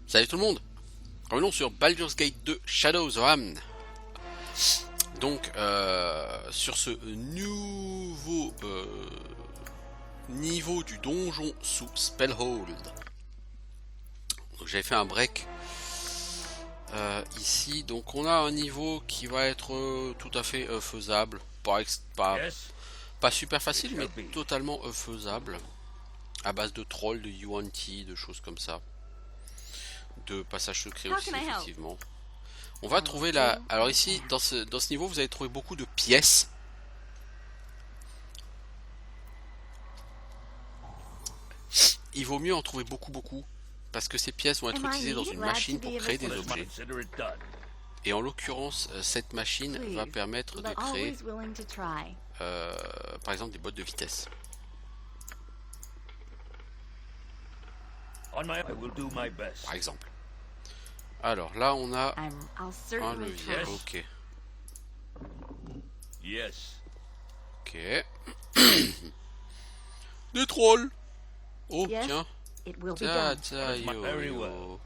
Salut tout le monde. Revenons sur Baldur's Gate 2 Shadows of Amn. Donc sur ce nouveau niveau du donjon sous Spellhold. Donc j'avais fait un break ici, donc on a un niveau qui va être tout à fait faisable, pas super facile mais totalement faisable, à base de trolls, de UNT, de choses comme ça, de passages secrets aussi effectivement. On va trouver la... Alors ici, dans ce niveau, vous allez trouver beaucoup de pièces. Il vaut mieux en trouver beaucoup, parce que ces pièces vont être utilisées dans une machine pour créer des objets. Et en l'occurrence, cette machine va permettre de créer, par exemple, des bottes de vitesse. Par exemple. Alors là, on a un levier. Ok. Ok. Des trolls. Oh, tiens. Tiens, yo.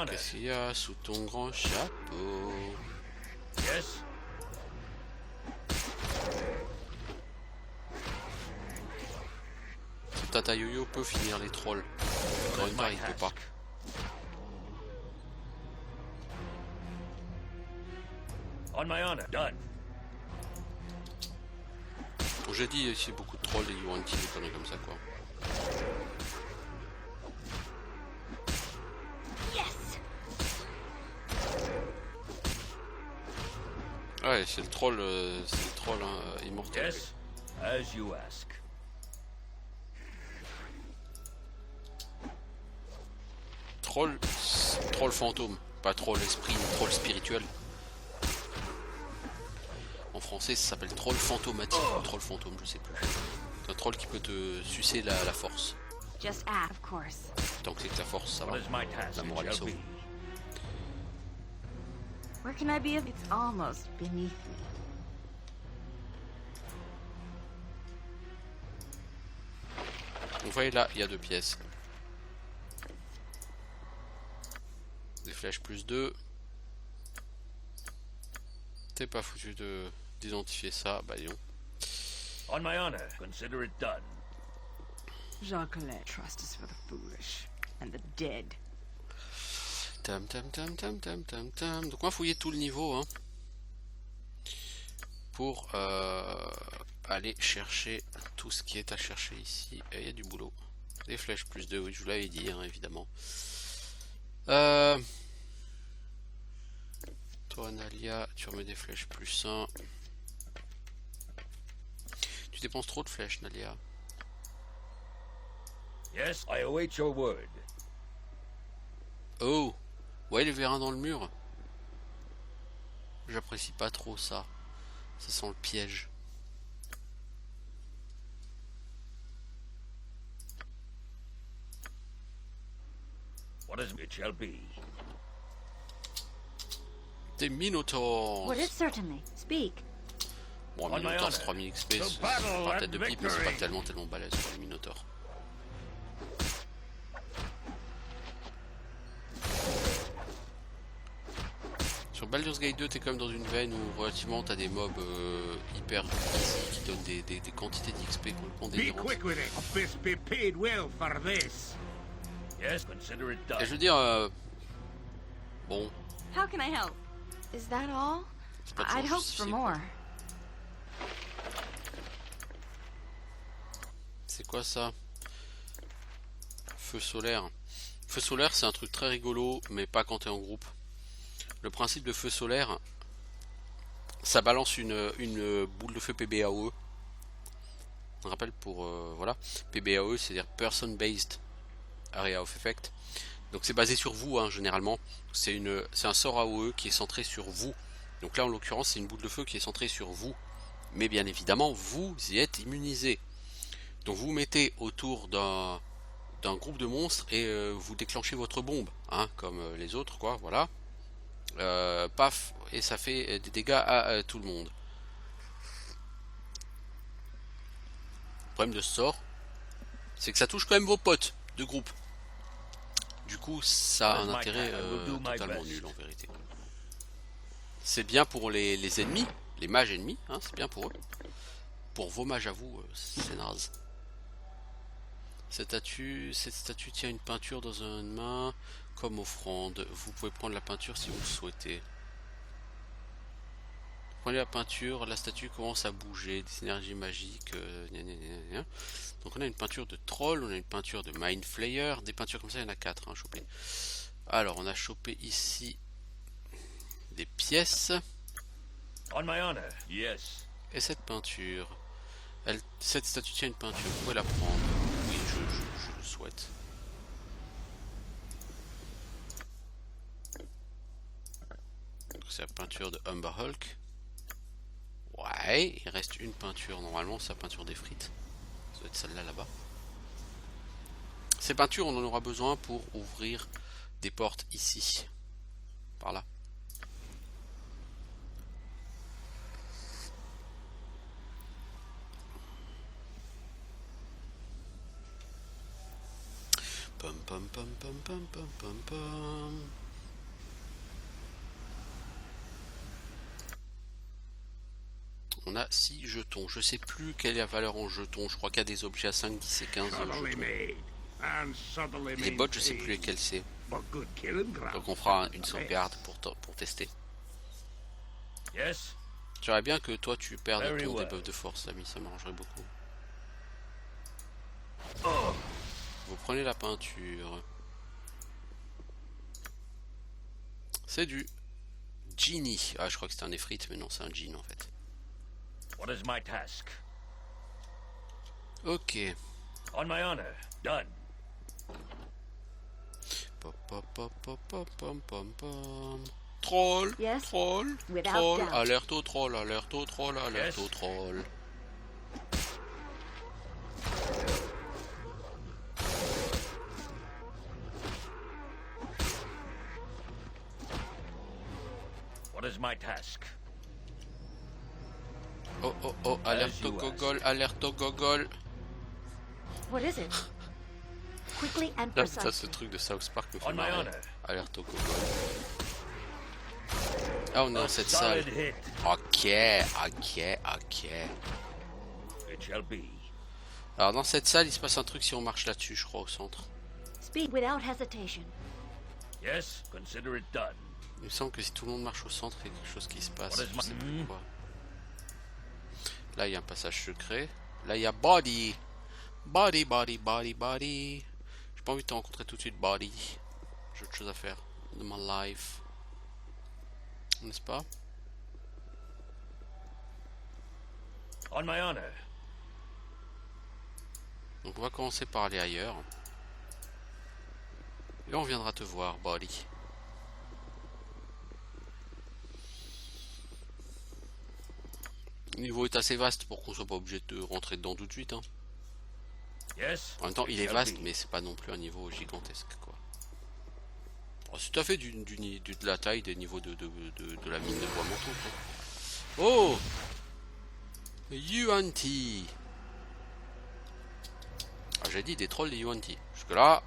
Qu'est-ce qu'il y a sous ton grand chapeau? Tata Yo-Yo peut finir les trolls. Gruntar, il peut pas. On my honor, done. Bon, j'ai dit ici beaucoup de trolls et UNT, des conneries comme ça quoi. Ouais, c'est le troll hein, immortel. Yes, as you ask. Troll fantôme, pas troll esprit, troll spirituel. En français, ça s'appelle troll fantomatique ou troll fantôme, je sais plus. C'est un troll qui peut te sucer la force. Tant que c'est que la force, ça va. La morale est sauvée. Where can I be if it's almost beneath me? Vous voyez là, il y a deux pièces. Des flèches plus 2. T'es pas foutu d'identifier ça, bah non. On my honor, consider it done. Jacques, trust is for the foolish and the dead. Tam. Donc on va fouiller tout le niveau hein, pour aller chercher tout ce qui est à chercher ici. Et il y a du boulot. Des flèches plus 2, oui je vous l'avais dit hein, évidemment. Toi Nalia, tu remets des flèches plus 1. Tu dépenses trop de flèches Nalia. Yes, I await your word. Oh, ouais les vérins dans le mur. J'apprécie pas trop ça. Ça sent le piège. What is it shall be? Des Minotaurs. What is certainly? Speak. Bon, un Minotaur c'est 3000 XP, c'est par tête de pipe, mais c'est pas tellement balèze pour les Minotaurs. Sur Baldur's Gate 2, t'es quand même dans une veine où relativement t'as des mobs hyper easy qui donnent des quantités d'XP complètement délirantes. Yes, consider it done. Et je veux dire, bon, How can I help? Is that all? c'est pas I'd toujours hoped for justifié, more. quoi. C'est quoi ça? Feu solaire. Feu solaire c'est un truc très rigolo, mais pas quand t'es en groupe. Le principe de feu solaire, ça balance une boule de feu PBAOE. On rappelle pour voilà, PBAOE c'est-à-dire Person Based Area of Effect. Donc c'est basé sur vous hein, généralement. C'est un sort AOE qui est centré sur vous. Donc là en l'occurrence c'est une boule de feu qui est centrée sur vous. Mais bien évidemment vous y êtes immunisé. Donc vous vous mettez autour d'un groupe de monstres et vous déclenchez votre bombe, hein, comme les autres quoi, voilà. Paf, et ça fait des dégâts à tout le monde. Le problème de ce sort, c'est que ça touche quand même vos potes de groupe. Du coup, ça a un intérêt totalement nul en vérité. C'est bien pour les ennemis, les mages ennemis, hein, c'est bien pour eux. Pour vos mages à vous, c'est naze. Cette statue tient une peinture dans une main comme offrande. Vous pouvez prendre la peinture si vous le souhaitez. Prenez la peinture, la statue commence à bouger, des énergies magiques. Donc on a une peinture de troll, on a une peinture de mind flayer, des peintures comme ça il y en a 4 hein, chopées. Alors on a chopé ici des pièces. On my honor, yes. Et cette peinture, cette statue tient une peinture, vous pouvez la prendre. Oui, je le souhaite. C'est la peinture de Umber Hulk. Ouais, il reste une peinture, normalement c'est la peinture des frites. Ça doit être celle-là là-bas. Ces peintures, on en aura besoin pour ouvrir des portes ici. Par là. Pom pom pom pom pom pom pom pom. On a 6 jetons. Je sais plus quelle est la valeur en jetons. Je crois qu'il y a des objets à 5, 10 et 15 jetons. Les bots, je sais plus lesquels c'est. Donc on fera une sauvegarde pour tester. Yes. J'aimerais bien que toi tu perdes ton debuff de force, ami. Ça m'arrangerait beaucoup. Vous prenez la peinture. C'est du genie. Ah, je crois que c'est un effrite, mais non, c'est un djinn en fait. What is my task? Ok. On my honor, done. Pop, pop, pop, pop, pop, pom, pom, pom. Troll, Yes, troll, without troll, doubt. alerte au troll, alerte au troll, alerte Yes. au troll. What is my task? Oh oh oh, alerte you au gogol, alerte au gogol. What is it? Quickly and Là, ça, ce precisely. truc de South Park me fait On my marrer. honor. Alerte au gogol. Ah, on est dans cette Solid salle. hit. Ok, ok, ok. It shall be. Alors dans cette salle, il se passe un truc si on marche là-dessus, je crois, au centre. Speed without hesitation. Yes, consider it done. Il me semble que si tout le monde marche au centre, il y a quelque chose qui se passe. What is Je sais my- plus quoi. Là, il y a un passage secret. Là, il y a Body. Body, body, body, body. J'ai pas envie de te rencontrer tout de suite, Body. J'ai autre chose à faire de ma life. N'est-ce pas? On my honor. Donc on va commencer par aller ailleurs. Et on viendra te voir, Body. Le niveau est assez vaste pour qu'on soit pas obligé de rentrer dedans tout de suite. Hein. Yes. En même temps, il est shall vaste, be. mais c'est pas non plus un niveau gigantesque, quoi. Oh, c'est tout à fait de la taille des niveaux de la mine de bois manteau, quoi. Oh, Yuan-Ti. Ah, j'ai dit des trolls de Yuan-Ti. Jusque là,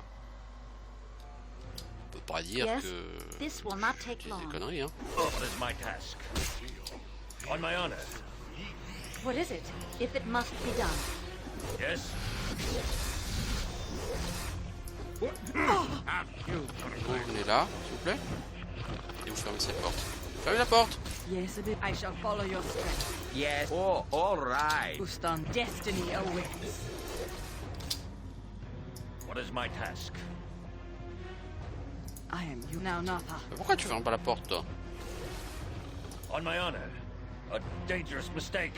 on peut pas dire Yes, que this will not je take dis des long. conneries, hein. What is my task? On my honor. What is it? If it must be done. Yes. Vous venez là, s'il vous plaît. Et vous fermez cette porte. Fermez la porte. Yes, it is. I shall follow your steps. Yes. Oh, all right. Ustan, destiny awaits. What is my task? I am you now, Natha. Mais pourquoi tu fermes pas la porte, toi? On my honor. A dangerous mistake.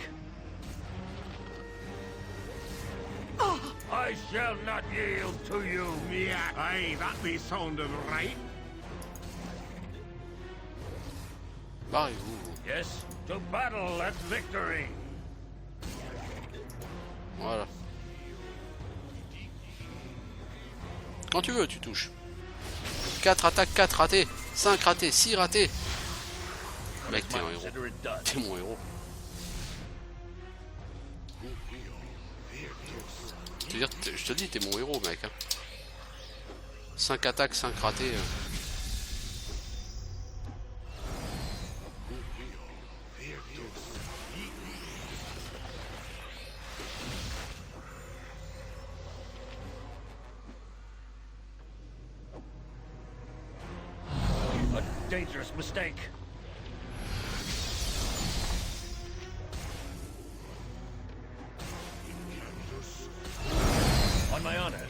I shall not yield to you. Yeah, aye, that be sounding right. Barrez-vous. Yes, to battle and victory. Voilà. Quand tu veux, tu touches. 4 attaques, 4 ratés. 5 ratés, 6 ratés. Mec, t'es un héros. Consider it done. T'es mon héros. Je te dis, t'es mon héros, mec. Hein. 5 attaques, 5 ratés. A dangerous mistake. On my honor.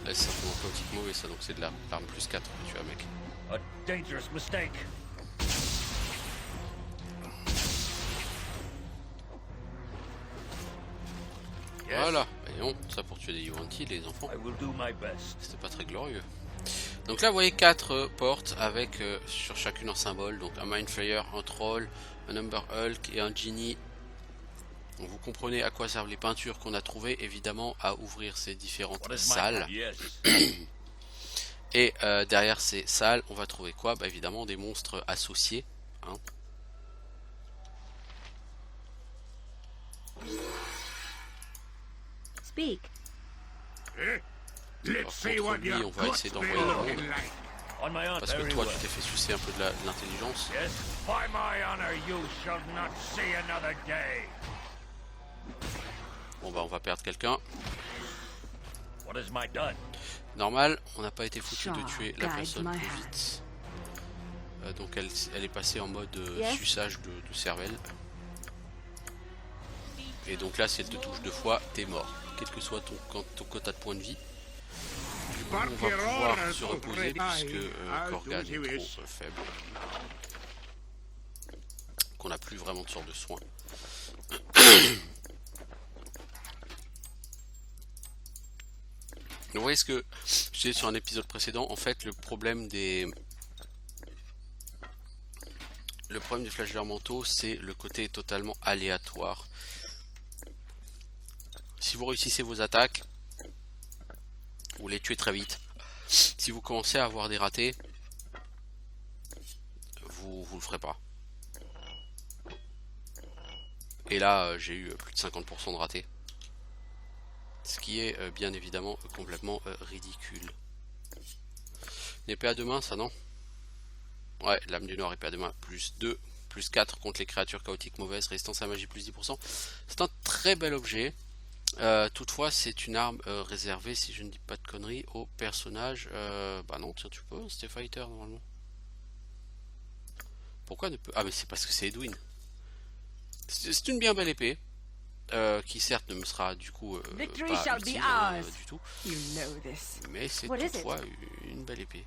Là, c'est simplement chaotique mauvais, ça, donc c'est de l'arme plus 4 que tu as, mec. A dangerous mistake. Voilà, voyons, ça pour tuer des Yuan-Ti, les enfants. I will do my best. C'était pas très glorieux. Donc là, vous voyez 4 portes avec sur chacune un symbole. Donc un Mind Flayer, un Troll, un Umber Hulk et un Genie. Donc vous comprenez à quoi servent les peintures qu'on a trouvées, évidemment, à ouvrir ces différentes What is salles. my yes? Et derrière ces salles, on va trouver quoi? Bah évidemment des monstres associés. Hein. Speak. Eh? Alors, Let's see contre what lui, your on va guts essayer be d'envoyer le looking monde. like. On my honor. Parce que Very toi, well. tu t'es fait sucer un peu de l'intelligence. Yes. By my honor, you shall not see another day. Bon bah on va perdre quelqu'un. What is my done? Normal, on n'a pas été foutu de Shaw tuer la guides personne my plus hand. vite. Donc elle est passée en mode Yes. suçage de cervelle. Et donc là, si elle te touche 2 fois, t'es mort. Quel que soit ton quota de points de vie. On va pouvoir se reposer puisque Korgan est trop faible. Qu'on n'a plus vraiment de sorte de soin. Vous voyez ce que je disais sur un épisode précédent, en fait le problème des flashers mentaux, c'est le côté totalement aléatoire. Si vous réussissez vos attaques, vous les tuez très vite. Si vous commencez à avoir des ratés, vous le ferez pas. Et là, j'ai eu plus de 50% de ratés. Ce qui est bien évidemment complètement ridicule. Une épée à deux mains, ça non? Ouais, lame du Nord, épée à deux mains, plus 2, plus 4 contre les créatures chaotiques mauvaises, résistance à la magie plus 10%. C'est un très bel objet. Toutefois, c'est une arme réservée, si je ne dis pas de conneries, aux personnages. Bah non, tiens, tu peux, c'était Fighter normalement. Pourquoi ne peut... Ah mais c'est parce que c'est Edwin. C'est une bien belle épée. Qui certes ne me sera du coup Victory pas shall be utile ours. du tout, You know this. mais c'est What is it? toutefois une belle épée.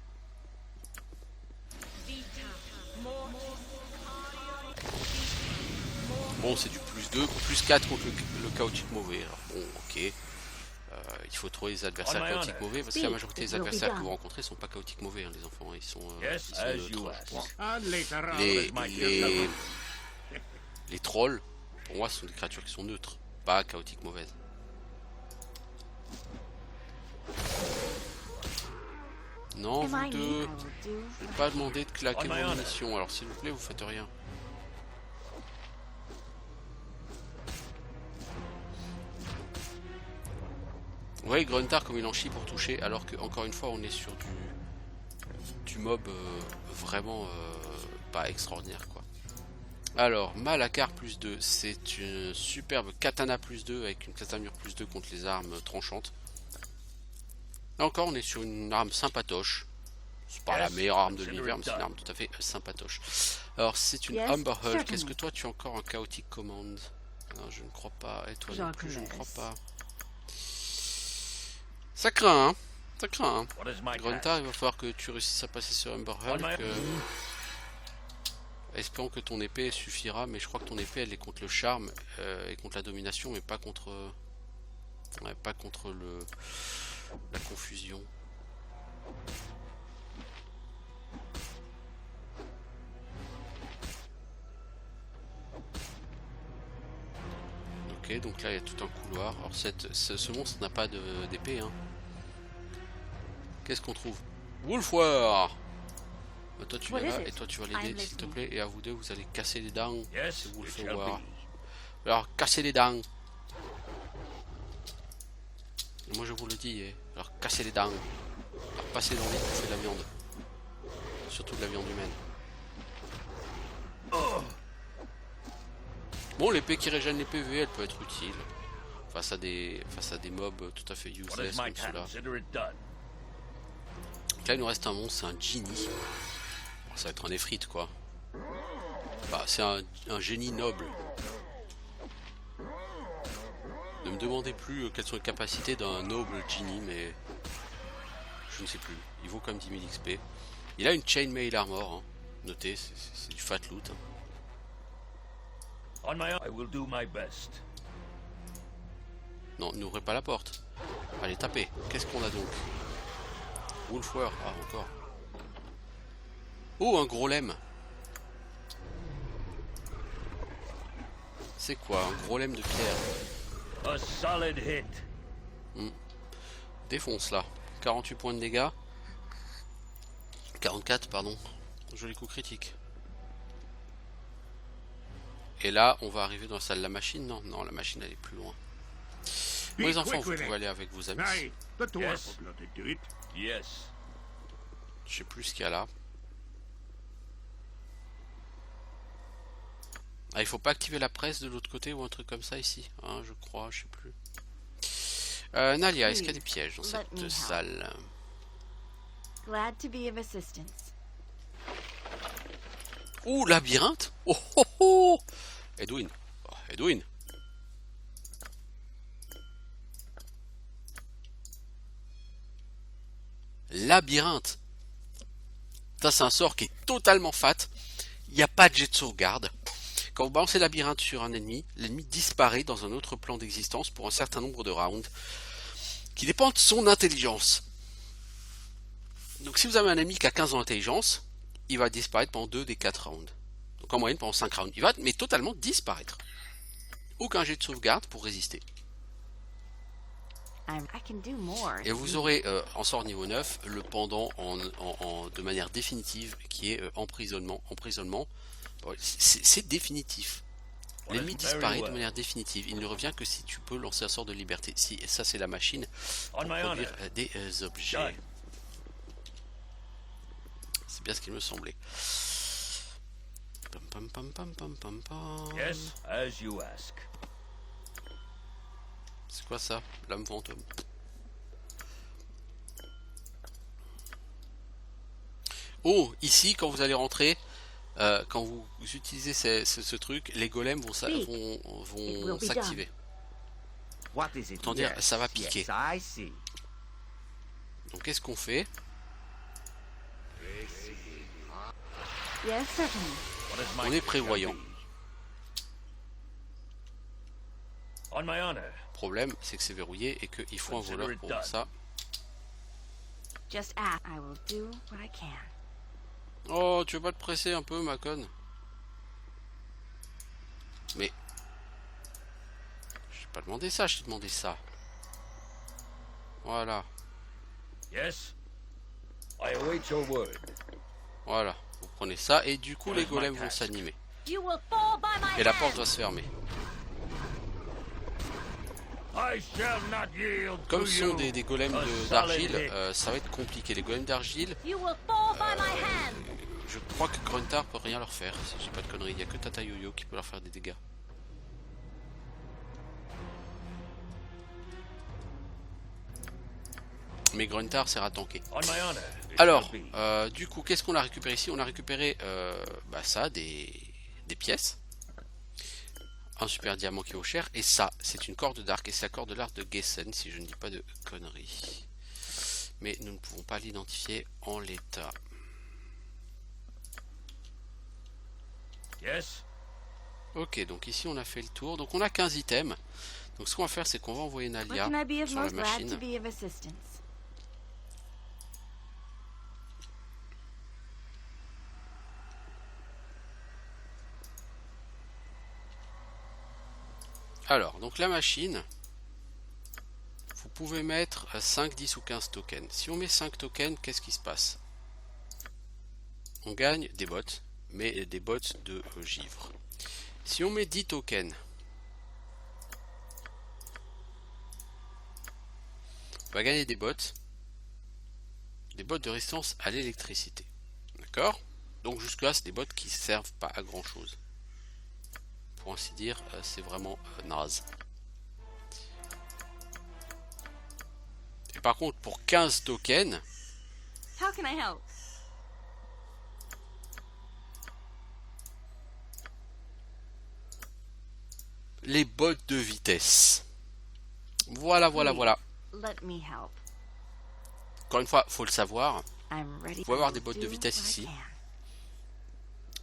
Bon, c'est du plus 2, plus 4 contre le chaotique mauvais. Alors, bon, ok. Il faut trouver les adversaires chaotiques mauvais parce que la majorité des adversaires que vous rencontrez sont pas chaotiques mauvais, hein, les enfants. Ils sont Yes, as you neutres, ask. je pense. And later on, Les trolls, pour moi, ce sont des créatures qui sont neutres, pas chaotiques mauvaises. Non, vous deux, je n'ai pas demandé de claquer vos munitions, alors s'il vous plaît, vous faites rien. Vous voyez Gruntar comme il en chie pour toucher, alors que encore une fois on est sur du mob vraiment pas extraordinaire quoi. Alors Malakar plus 2, c'est une superbe katana plus 2 avec une catamure plus 2 contre les armes tranchantes. Là encore on est sur une arme sympatoche. C'est pas la meilleure arme de l'univers, mais c'est une arme tout à fait sympatoche. Alors c'est une Umber Hulk. Est-ce que toi tu as encore un chaotic command? Non, je ne crois pas. Et toi non plus, je ne crois pas. Ça craint, hein. Ça craint, hein. Gruntar, il va falloir que tu réussisses à passer sur Umber Hulk. Espérons que ton épée suffira, mais je crois que ton épée elle est contre le charme et contre la domination, mais pas contre la confusion. Ok, donc là il y a tout un couloir. Alors ce monstre n'a pas d'épée, hein. Qu'est-ce qu'on trouve? Wolfwar. Toi tu es là et toi tu vas l'aider s'il te plaît. Et à vous deux vous allez casser les dents. Yes, C'est it shall Wolfwar. be. Alors cassez les dents. Moi je vous le dis, alors cassez les dents. Alors passez dans le vide, bouffez de la viande. Surtout de la viande humaine. Bon, l'épée qui régène les PV, elle peut être utile. Face à des mobs tout à fait What useless is my comme ceux-là. consider it done? Donc là il nous reste un monstre, c'est un genie. Bon, ça va être un effrite quoi. Bah c'est un génie noble. Ne me demandez plus quelles sont les capacités d'un noble genie, mais je ne sais plus. Il vaut comme 10 000 XP. Il a une chainmail armor, hein. Notez, c'est du fat loot. Hein. On my own, I will do my best. Non, n'ouvrez pas la porte. Allez, tapez. Qu'est-ce qu'on a donc? Wolfware, ah encore. Oh, un gros lemme. C'est quoi, un gros lemme de pierre? A solid hit. Défonce là. 48 points de dégâts. 44, pardon. Joli coup critique. Et là, on va arriver dans la salle de la machine. Non, non, la machine elle est plus loin. Bon, les enfants, vous pouvez aller avec vos amis. Aye, the dwarf Yes. will not do it. Yes. Je sais plus ce qu'il y a là. Ah, il faut pas activer la presse de l'autre côté ou un truc comme ça ici, hein, je crois, je sais plus. Nalia, est-ce qu'il y a des pièges dans Let me cette help. salle? Glad to be of assistance. Ouh, labyrinthe? Oh oh oh! Edwin. Oh, Edwin. Labyrinthe. Ça, c'est un sort qui est totalement fat. Il n'y a pas de jet de sauvegarde. Quand vous balancez labyrinthe sur un ennemi, l'ennemi disparaît dans un autre plan d'existence pour un certain nombre de rounds qui dépendent de son intelligence. Donc si vous avez un ennemi qui a 15 ans d'intelligence, il va disparaître pendant 2 des 4 rounds. Donc en moyenne pendant 5 rounds. Il va mais totalement disparaître. Aucun jet de sauvegarde pour résister. I can do more. Et vous aurez en sort niveau 9 le pendant de manière définitive qui est emprisonnement. Emprisonnement, bon, c'est définitif. L'ennemi disparaît de manière définitive. Il ne revient que si tu peux lancer un sort de liberté. Si, et ça c'est la machine pour On my produire honor. des objets. Done. C'est bien ce qu'il me semblait. Pam, pam, pam, pam, pam, pam, pam. Yes, as you ask. C'est quoi ça? Lame fantôme. Oh, ici, quand vous allez rentrer, quand vous utilisez ce truc, les golems vont s'activer. What is it? Autant dire, Yes, ça va piquer. Yes, I see. Donc qu'est-ce qu'on fait? Yes, certainly. What is my On est prévoyant. On my honor. Le problème, c'est que c'est verrouillé et qu'il faut un voleur pour ça. Just ask. I will do what I can. Oh, tu veux pas te presser un peu, ma conne? Mais... je t'ai pas demandé ça, je t'ai demandé ça. Voilà, Yes. I await your word. voilà. Vous prenez ça et du coup les golems vont s'animer. You will fall by my Et la hand. porte va se fermer. I shall not yield Comme to ce sont you. des golems d'argile, ça va être compliqué. Les golems d'argile, You will fall by my hand. je crois que Gruntar peut rien leur faire, si j'ai pas de conneries. Il n'y a que Tata Yo-Yo qui peut leur faire des dégâts. Mais Gruntar sert à tanker. On my honor. It Alors, shall be. du coup, qu'est-ce qu'on a récupéré ici? On a récupéré ça, des pièces. Un super diamant qui vaut cher. Et ça, c'est une corde d'arc. Et c'est la corde d'arc de Gessen, si je ne dis pas de conneries. Mais nous ne pouvons pas l'identifier en l'état. Yes. Ok, donc ici on a fait le tour. Donc on a 15 items. Donc ce qu'on va faire, c'est qu'on va envoyer What Nalia can I be of sur la most glad to machine. be of assistance? Alors, donc la machine, vous pouvez mettre 5, 10 ou 15 tokens. Si on met 5 tokens, qu'est-ce qui se passe? On gagne des bots, mais des bots de givre. Si on met 10 tokens, On va gagner des bottes. Des bottes de résistance à l'électricité. D'accord? Donc jusque là c'est des bottes qui servent pas à grand chose. Pour ainsi dire, c'est vraiment naze. Et par contre pour 15 tokens, How can I help? les bottes de vitesse. Voilà. Let me help. Encore une fois, faut le savoir. I'm ready. Vous pouvez avoir des bottes de Do vitesse what I ici. can.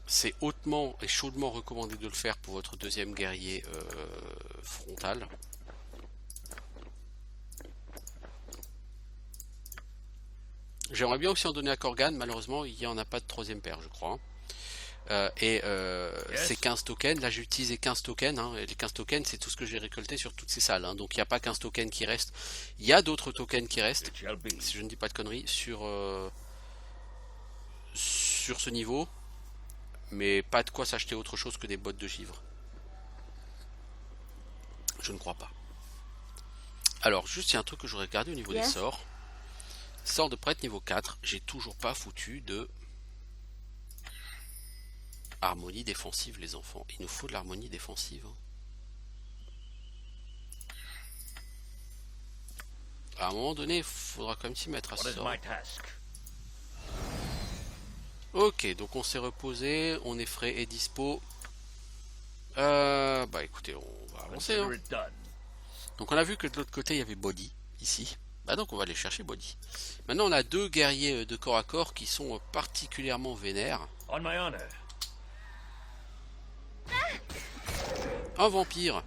C'est hautement et chaudement recommandé de le faire pour votre deuxième guerrier frontal. J'aimerais bien aussi en donner à Korgan, malheureusement il n'y en a pas de troisième paire je crois. C'est 15 tokens, là j'ai utilisé 15 tokens, hein, et les 15 tokens c'est tout ce que j'ai récolté sur toutes ces salles, hein, donc il n'y a pas 15 tokens qui restent, il y a d'autres tokens qui restent, It shall be. si je ne dis pas de conneries, sur ce niveau, mais pas de quoi s'acheter autre chose que des bottes de givre. Je ne crois pas. Alors juste il y a un truc que j'aurais regardé au niveau des Yes. sorts. Sort de prêtre niveau 4, j'ai toujours pas foutu de harmonie défensive les enfants. Il nous faut de l'harmonie défensive. À un moment donné, il faudra quand même s'y mettre à What ce is sort. my task? Ok, donc on s'est reposé, on est frais et dispo. Bah écoutez, on va avancer. Consider Hein. it done. Donc on a vu que de l'autre côté il y avait Body, ici. Bah donc on va aller chercher Body. Maintenant on a deux guerriers de corps à corps qui sont particulièrement vénères. On my honor. Un vampire.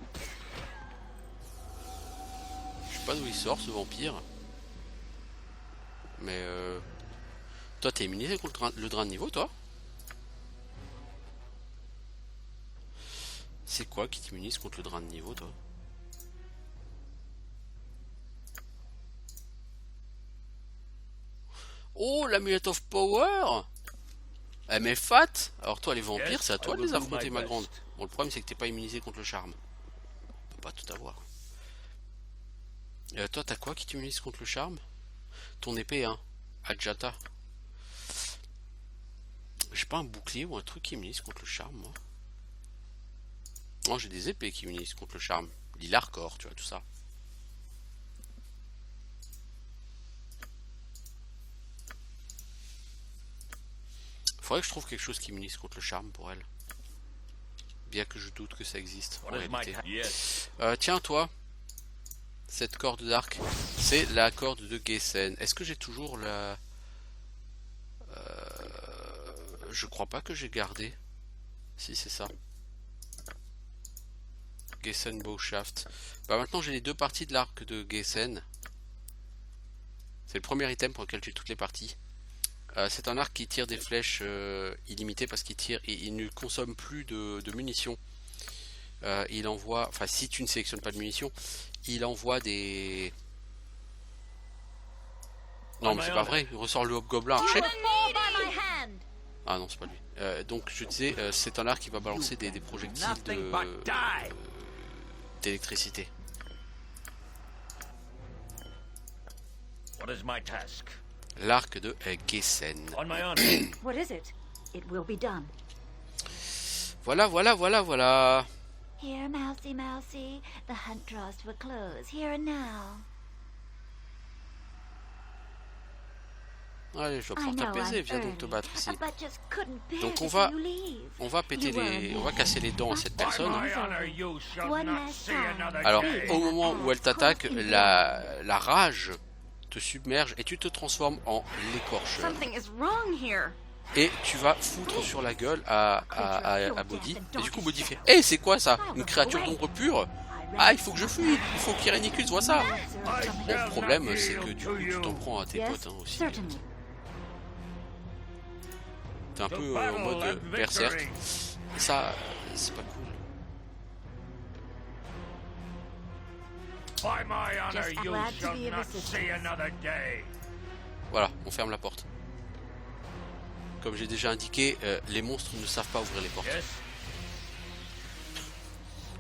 Je sais pas d'où il sort ce vampire. Mais toi t'es immunisé contre le drain de niveau toi? C'est quoi qui t'immunise contre le drain de niveau toi? Oh, l'amulette of power. Elle met fat. Alors toi les vampires Yes, c'est à toi I de will les do affronter my ma best. grande. Bon le problème c'est que t'es pas immunisé contre le charme. On peut pas tout avoir. Toi t'as quoi qui t'immunise contre le charme? Ton épée hein. Adjata. J'ai pas un bouclier ou un truc qui immunise contre le charme moi. Non j'ai des épées qui immunisent contre le charme. L'Ilarcor tu vois tout ça. Faudrait que je trouve quelque chose qui immunise contre le charme pour elle. Bien que je doute que ça existe en What is my réalité. task? Yes. Tiens toi, cette corde d'arc, c'est la corde de Gessen. Est-ce que j'ai toujours la... Je crois pas que j'ai gardé. Si c'est ça. Gessen Bowshaft. Bah maintenant j'ai les deux parties de l'arc de Gessen. C'est le premier item pour lequel j'ai toutes les parties. C'est un arc qui tire des flèches illimitées parce qu'il tire et il ne consomme plus de munitions. Il envoie, enfin si tu ne sélectionnes pas de munitions, il envoie des... Non mais c'est pas vrai, il ressort le hobgoblin archer. Fall by my hand. Ah non c'est pas lui. Donc je disais, c'est un arc qui va balancer des projectiles Nothing but die. d'électricité. What is my task? L'arc de Gessen. On my honor. What is it? It will be done. Voilà. Here, mousey, mousey. The hunt draws to a close. Here and now. Allez, je vais I pouvoir know t'apaiser, I'm viens donc te early, battre ici. but just couldn't bear Donc to on see va- you leave. On va péter You were les... a On va man. casser les dents à cette By personne. my honor, you shall One not last see time. another Alors, day. au moment où elle t'attaque, la rage te submerge et tu te transformes en l'écorcheur. Something is wrong here. Et tu vas foutre sur la gueule à Body. Et du coup, Body fait: hey, c'est quoi ça? Une créature d'ombre pure? Ah, il faut que je fuis. Il faut qu'Irenicus voit ça. Bon, le problème, c'est que du coup, tu t'en prends à tes Yes, potes hein, aussi. certainly. T'es un To peu en battle mode and berserk. victory. Et ça, c'est pas cool. By my honor, Just you glad to shall be of not assistance. see another day. Voilà, on ferme la porte. Comme j'ai déjà indiqué, les monstres ne savent pas ouvrir les portes. Yes.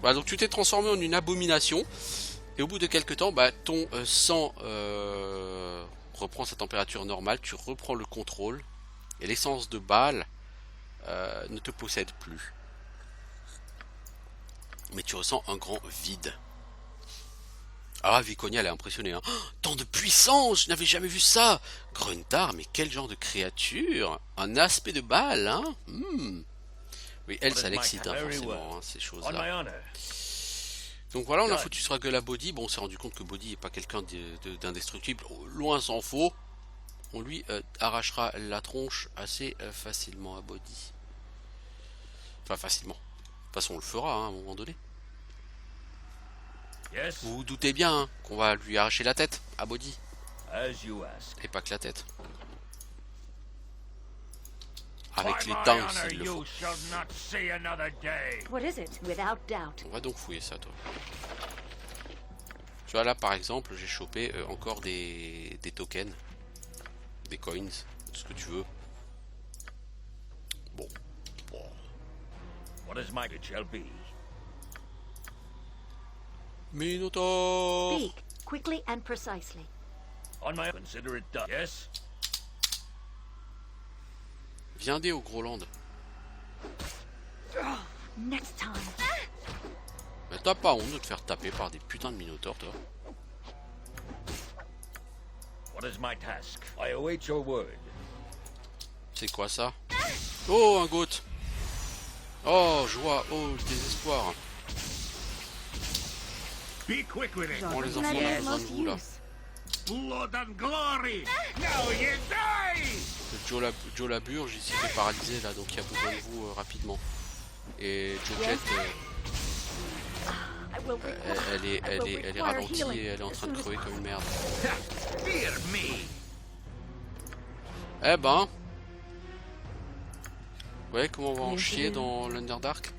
Voilà, donc tu t'es transformé en une abomination. Et au bout de quelques temps, bah, ton sang reprend sa température normale, tu reprends le contrôle, et l'essence de Baal ne te possède plus. Mais tu ressens un grand vide. Ah, Viconia, elle est impressionnée. Hein. Oh, tant de puissance, je n'avais jamais vu ça. Gruntar, mais quel genre de créature. Un aspect de Baal, hein. Oui, elle, ça l'excite, hein, forcément, hein, ces choses-là. Donc voilà, on a foutu sur la gueule à Bodhi. Bon, on s'est rendu compte que Bodhi n'est pas quelqu'un d'indestructible. Loin s'en faut. On lui arrachera la tronche assez facilement à Bodhi. Enfin, facilement. De toute façon, on le fera hein, à un moment donné. Yes, Vous vous doutez bien hein, qu'on va lui arracher la tête à Bodhi. as you ask. Et pas que la tête. Avec By les my dents honor, s'il le faut. you shall not see another day. What is it? Without doubt. On va donc fouiller ça, toi. Tu vois, là, par exemple, j'ai chopé encore des tokens. Des coins. Ce que tu veux. Bon. What is my it shall be. Minotaur! Speak quickly and precisely. On my consider it done. Yes, Viendez au Groland. Next time. Mais t'as pas honte de te faire taper par des putains de minotaures, toi? what is my task? I await your word. C'est quoi ça? Oh, un goat! Oh, joie! Oh, le désespoir! Be quick with it. Bon, les enfants, on a besoin de vous, là. Blood and glory. Now you die. Joe Laburge, il s'est fait paralyser, là, donc il a besoin de vous rapidement. Et Joe Jet, I will elle est ralentie et elle est en train de crever comme une merde. Fear me. Eh ben... Ouais, comment on va en chier dans l'Underdark?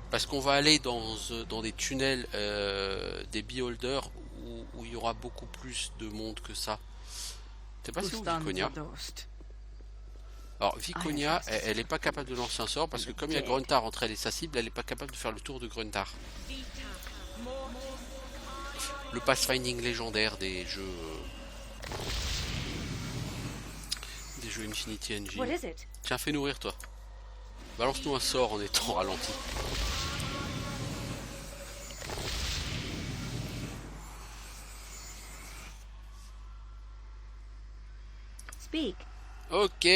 Parce qu'on va aller dans des tunnels, des beholders où il y aura beaucoup plus de monde que ça. T'es pas si où Viconia? Alors Viconia, elle est pas capable de lancer un sort parce que comme il y a Gruntar entre elle et sa cible, elle est pas capable de faire le tour de Gruntar. Le pathfinding légendaire des jeux Infinity Engine. What is it? Tiens, fais nourrir toi. Balance-nous un sort en étant ralenti. Speak. Ok.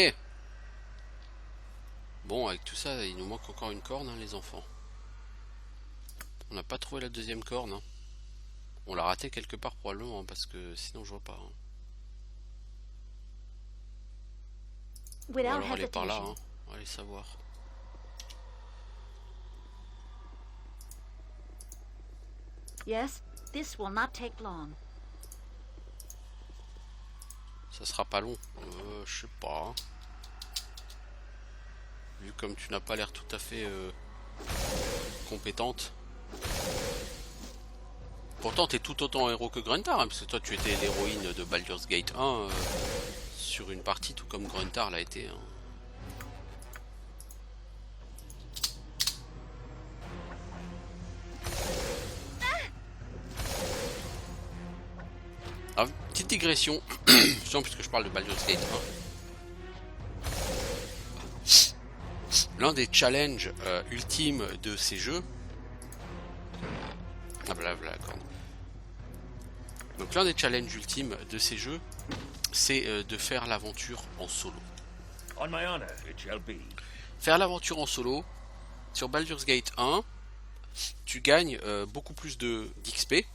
Bon, avec tout ça, il nous manque encore une corne, hein, les enfants. On n'a pas trouvé la deuxième corne. Hein. On l'a raté quelque part probablement, hein, parce que sinon je vois pas. Hein. Ou Without alors elle est par là, hesitation. hein. On va aller savoir. Yes, this will not take long. Ça sera pas long. Je sais pas. Hein. Vu comme tu n'as pas l'air tout à fait compétente. Pourtant t'es tout autant héros que Gruntar, hein, parce que toi tu étais l'héroïne de Baldur's Gate 1 sur une partie, tout comme Gruntar l'a été. Hein. Alors, petite digression, justement puisque je parle de Baldur's Gate 1. L'un des challenges ultimes de ces jeux. Ah voilà, voilà, d'accord. Donc l'un des challenges ultimes de ces jeux, c'est de faire l'aventure en solo. On my honor, it shall be. Faire l'aventure en solo, sur Baldur's Gate 1, tu gagnes beaucoup plus d'XP,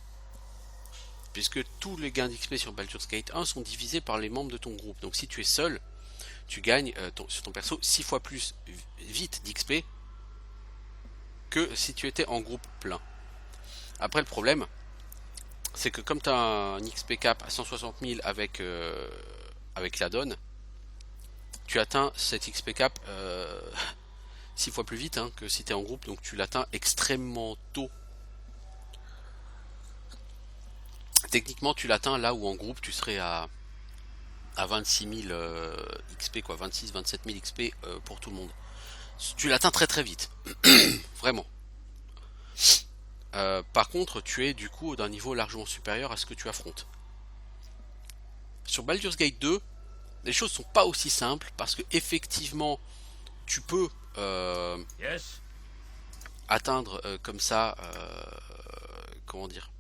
puisque tous les gains d'XP sur Baldur's Gate 1 sont divisés par les membres de ton groupe. Donc si tu es seul, tu gagnes sur ton perso 6 fois plus vite d'XP que si tu étais en groupe plein. Après le problème, c'est que comme tu as un XP cap à 160 000 avec l'add-on, tu atteins cet XP cap 6 fois plus vite hein, que si tu es en groupe, donc tu l'atteins extrêmement tôt. Techniquement tu l'atteins là où en groupe tu serais à 26 000 XP, quoi, 26-27 000 XP pour tout le monde. Tu l'atteins très très vite, vraiment. Par contre, tu es du coup d'un niveau largement supérieur à ce que tu affrontes. Sur Baldur's Gate 2, les choses sont pas aussi simples parce que effectivement, tu peux Yes? atteindre comme ça, comment dire,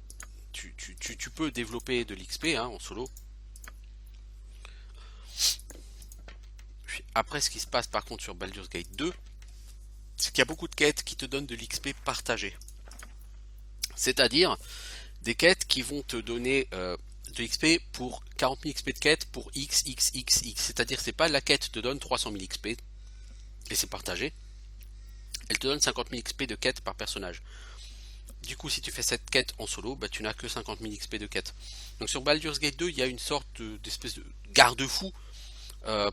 tu peux développer de l'XP hein, en solo. Puis après, ce qui se passe par contre sur Baldur's Gate 2, c'est qu'il y a beaucoup de quêtes qui te donnent de l'XP partagé. C'est-à-dire des quêtes qui vont te donner de l'XP pour 40 000 XP de quête pour X. C'est-à-dire c'est pas la quête te donne 300 000 XP et c'est partagé. Elle te donne 50 000 XP de quête par personnage. Du coup, si tu fais cette quête en solo, bah, tu n'as que 50 000 XP de quête. Donc sur Baldur's Gate 2, il y a une sorte d'espèce de garde-fou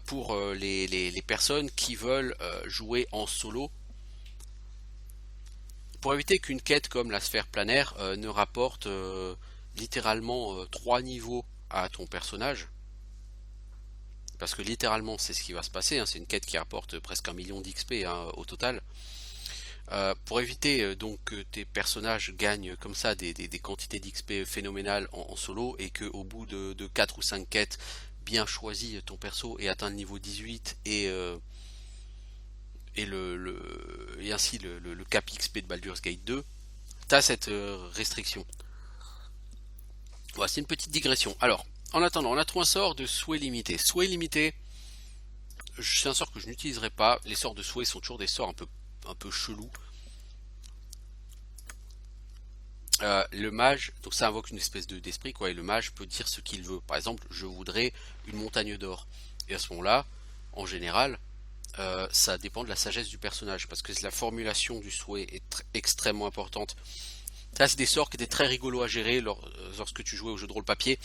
pour les personnes qui veulent jouer en solo. Pour éviter qu'une quête comme la sphère planaire ne rapporte littéralement 3 niveaux à ton personnage. Parce que littéralement c'est ce qui va se passer, hein. C'est une quête qui rapporte presque 1 million d'XP hein, au total. Pour éviter donc que tes personnages gagnent comme ça des quantités d'XP phénoménales en solo et que au bout de 4 ou 5 quêtes bien choisies, ton perso ait atteint le niveau 18 et ainsi le cap XP de Baldur's Gate 2, tu as cette restriction. Voilà, c'est une petite digression. Alors, en attendant, on a trouvé un sort de souhait limité. Souhait limité, c'est un sort que je n'utiliserai pas. Les sorts de souhait sont toujours des sorts un peu chelous. Le mage, donc ça invoque une espèce d'esprit, quoi, et le mage peut dire ce qu'il veut. Par exemple, je voudrais une montagne d'or. Et à ce moment-là, en général, ça dépend de la sagesse du personnage, parce que la formulation du souhait est extrêmement importante. Ça, c'est des sorts qui étaient très rigolos à gérer lorsque tu jouais au jeu de rôle papier.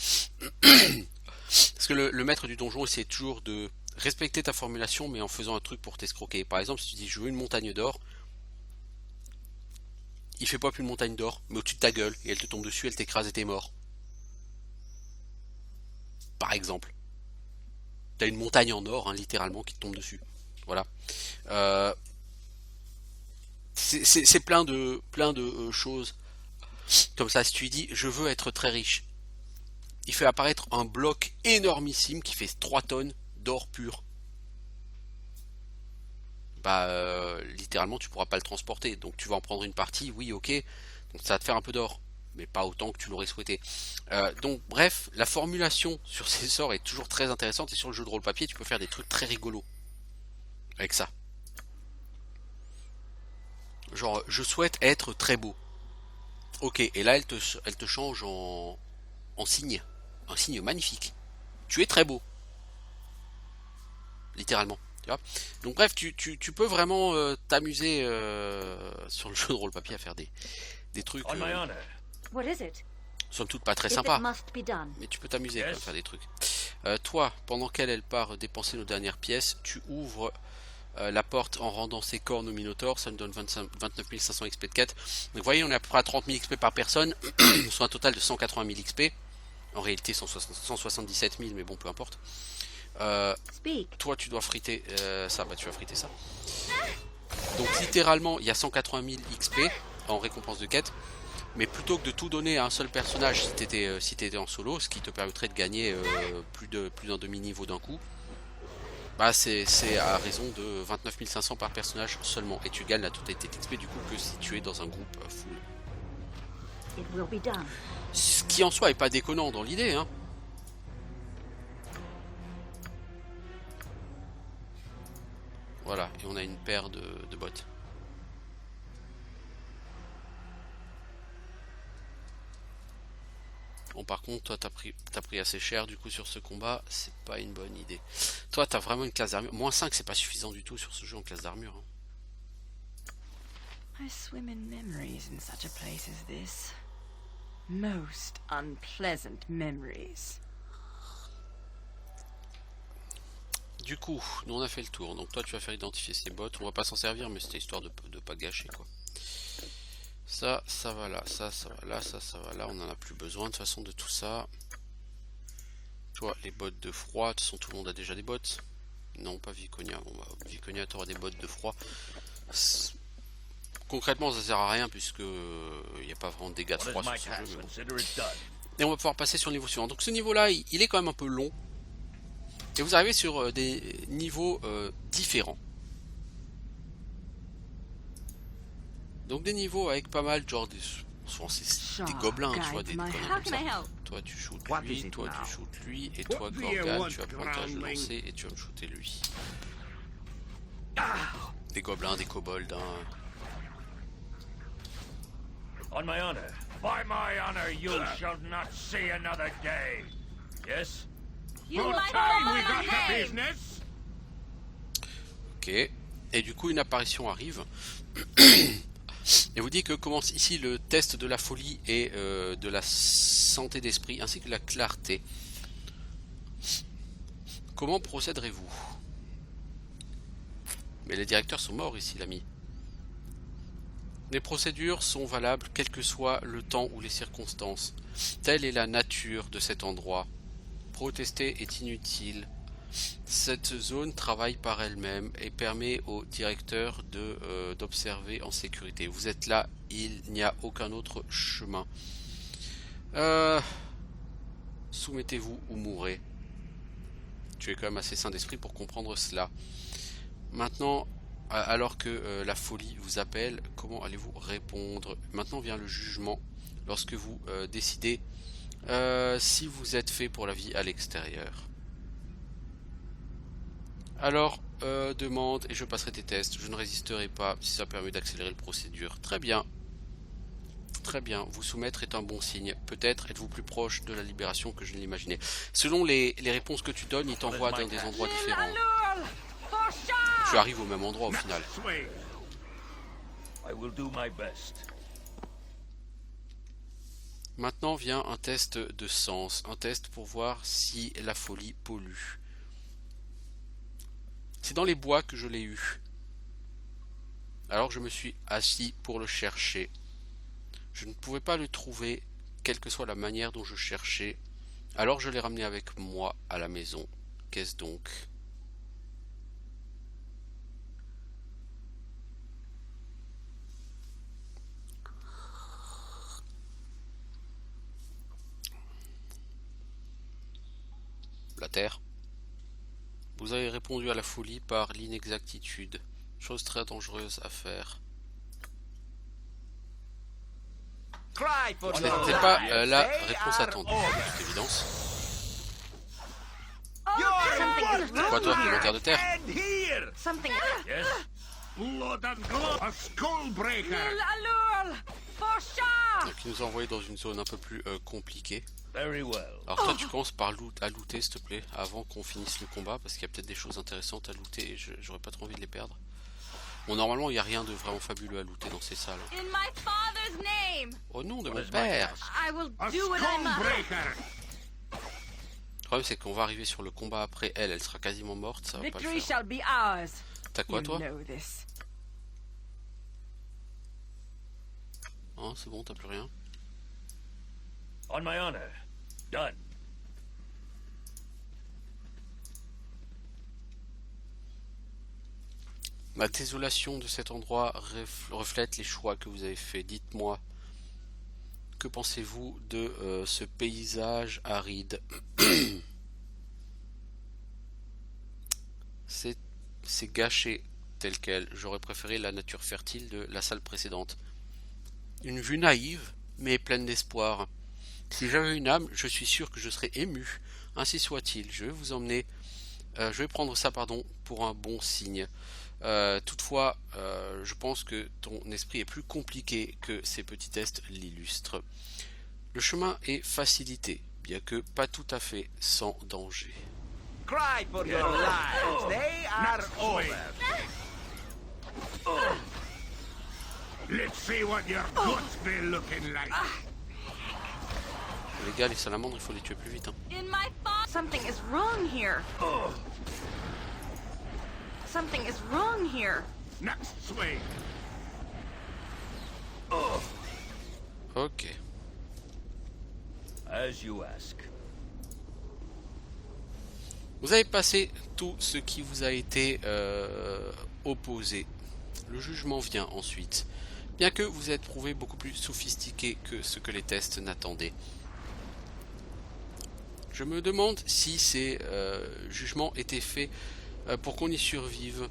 Parce que le maître du donjon essaie toujours de respecter ta formulation, mais en faisant un truc pour t'escroquer. Par exemple, si tu dis je veux une montagne d'or, il fait pas plus une montagne d'or, mais au-dessus de ta gueule, et elle te tombe dessus, elle t'écrase et t'es mort. Par exemple. T'as une montagne en or, hein, littéralement, qui te tombe dessus. Voilà. C'est plein de choses comme ça. Si tu lui dis je veux être très riche, il fait apparaître un bloc énormissime qui fait 3 tonnes d'or pur. Bah littéralement tu pourras pas le transporter, donc tu vas en prendre une partie, oui ok, donc ça va te faire un peu d'or, mais pas autant que tu l'aurais souhaité. Donc bref, la formulation sur ces sorts est toujours très intéressante, et sur le jeu de rôle papier tu peux faire des trucs très rigolos avec ça. Genre je souhaite être très beau. Ok, et là elle te change en signe. Un signe magnifique. Tu es très beau. Littéralement. Tu vois. Donc bref, tu peux vraiment t'amuser sur le jeu de rôle papier à faire des trucs somme toute pas très sympas. Mais tu peux t'amuser à faire des trucs. Toi, pendant qu'elle part dépenser nos dernières pièces, tu ouvres la porte en rendant ses cornes au Minotaur. Ça nous donne 29 500 XP de quête. Donc vous voyez, on est à peu près à 30 000 XP par personne, soit un total de 180 000 XP. En réalité 177 000, mais bon, peu importe. Toi tu dois friter ça, bah tu vas friter ça. Donc littéralement il y a 180 000 XP en récompense de quête. Mais plutôt que de tout donner à un seul personnage si t'étais en solo, ce qui te permettrait de gagner plus d'un demi-niveau d'un coup, bah c'est à raison de 29 500 par personnage seulement. Et tu gagnes la totalité d'XP du coup que si tu es dans un groupe full. Ce qui en soi est pas déconnant dans l'idée, hein. Voilà, et on a une paire de bottes. Bon, par contre, toi t'as pris assez cher du coup sur ce combat, c'est pas une bonne idée. Toi t'as vraiment une classe d'armure. Moins 5 c'est pas suffisant du tout sur ce jeu en classe d'armure, hein. I swim in memories in such a place as this. Most unpleasant memories. Du coup, nous on a fait le tour. Donc toi tu vas faire identifier ces bottes. On va pas s'en servir, mais c'était histoire de pas gâcher quoi. Ça va là, ça va là, ça va là. On n'en a plus besoin de toute façon de tout ça. Toi, les bottes de froid. De toute façon, tout le monde a déjà des bottes. Non, pas Viconia. Bon, bah, Viconia, tu auras des bottes de froid. concrètement ça sert à rien puisque il n'y a pas vraiment de dégâts de What froid is my sur ce jeu. task? Mais bon. Consider it done. Et on va pouvoir passer sur le niveau suivant. Donc ce niveau là il est quand même un peu long. Et vous arrivez sur des niveaux différents. Donc des niveaux avec pas mal genre souvent c'est des gobelins, tu vois, des conneries comme ça. Toi tu shootes lui, toi tu shootes lui, et toi Gorgal tu vas prendre ta de lancer et tu vas me shooter lui. Des gobelins, des kobolds, hein. On my honor. By my honor, you shall not see another day. Yes? You Full like time all we the got the hay. business. Ok. Et du coup une apparition arrive. Et vous dit que commence ici le test de la folie et de la santé d'esprit ainsi que la clarté. Comment procéderez-vous? Mais les directeurs sont morts ici, l'ami. Les procédures sont valables quel que soit le temps ou les circonstances. Telle est la nature de cet endroit. Protester est inutile. Cette zone travaille par elle-même et permet au directeur d'observer en sécurité. Vous êtes là, il n'y a aucun autre chemin. Soumettez-vous ou mourrez. Tu es quand même assez sain d'esprit pour comprendre cela. Maintenant, alors que la folie vous appelle, comment allez-vous répondre? Maintenant vient le jugement, lorsque vous décidez si vous êtes fait pour la vie à l'extérieur. Alors, demande et je passerai tes tests. Je ne résisterai pas si ça permet d'accélérer la procédure. Très bien. Très bien. Vous soumettre est un bon signe. Peut-être êtes-vous plus proche de la libération que je ne l'imaginais. Selon les réponses que tu donnes, il t'envoie dans des endroits différents. Tu arrives au même endroit au final. I will do my best. Maintenant vient un test de sens. Un test pour voir si la folie pollue. C'est dans les bois que je l'ai eu. Alors je me suis assis pour le chercher. Je ne pouvais pas le trouver, quelle que soit la manière dont je cherchais. Alors je l'ai ramené avec moi à la maison. Qu'est-ce donc ? La terre. Vous avez répondu à la folie par l'inexactitude. Chose très dangereuse à faire. Ce n'était pas la réponse attendue, de toute évidence. Quoi toi, commentaire de terre? Something. Yes? Blood and glory. A skull breaker. Donc il nous a envoyé dans une zone un peu plus compliquée. Very well. Alors toi tu commences par à looter s'il te plaît, avant qu'on finisse le combat, parce qu'il y a peut-être des choses intéressantes à looter et j'aurais pas trop envie de les perdre. Bon normalement il n'y a rien de vraiment fabuleux à looter dans ces salles. In my father's name, Au nom de What mon is my père! task? I will A do what I skull must. breaker. Le problème c'est qu'on va arriver sur le combat après elle sera quasiment morte, ça va pas le Victory faire. shall be ours. T'as quoi You toi? know this. Hein, c'est bon, t'as plus rien? On my honor. Done. La désolation de cet endroit reflète les choix que vous avez faits. Dites-moi, que pensez-vous de ce paysage aride? C'est gâché tel quel. J'aurais préféré la nature fertile de la salle précédente. Une vue naïve, mais pleine d'espoir. Si j'avais une âme, je suis sûr que je serais ému. Ainsi soit-il. Je vais vous emmener. Je vais prendre ça, pour un bon signe. Toutefois, je pense que ton esprit est plus compliqué que ces petits tests l'illustrent. Le chemin est facilité, bien que pas tout à fait sans danger. Cry for your lives. They are over. Let's see what your guts be looking like. Les gars, les salamandres, il faut les tuer plus vite. Hein. In my something is wrong here. Something is wrong here. Next swing. Ok. As you ask. Vous avez passé tout ce qui vous a été opposé. Le jugement vient ensuite. bien que vous êtes prouvé beaucoup plus sophistiqué que ce que les tests n'attendaient. Je me demande si ces jugements étaient faits pour qu'on y survive,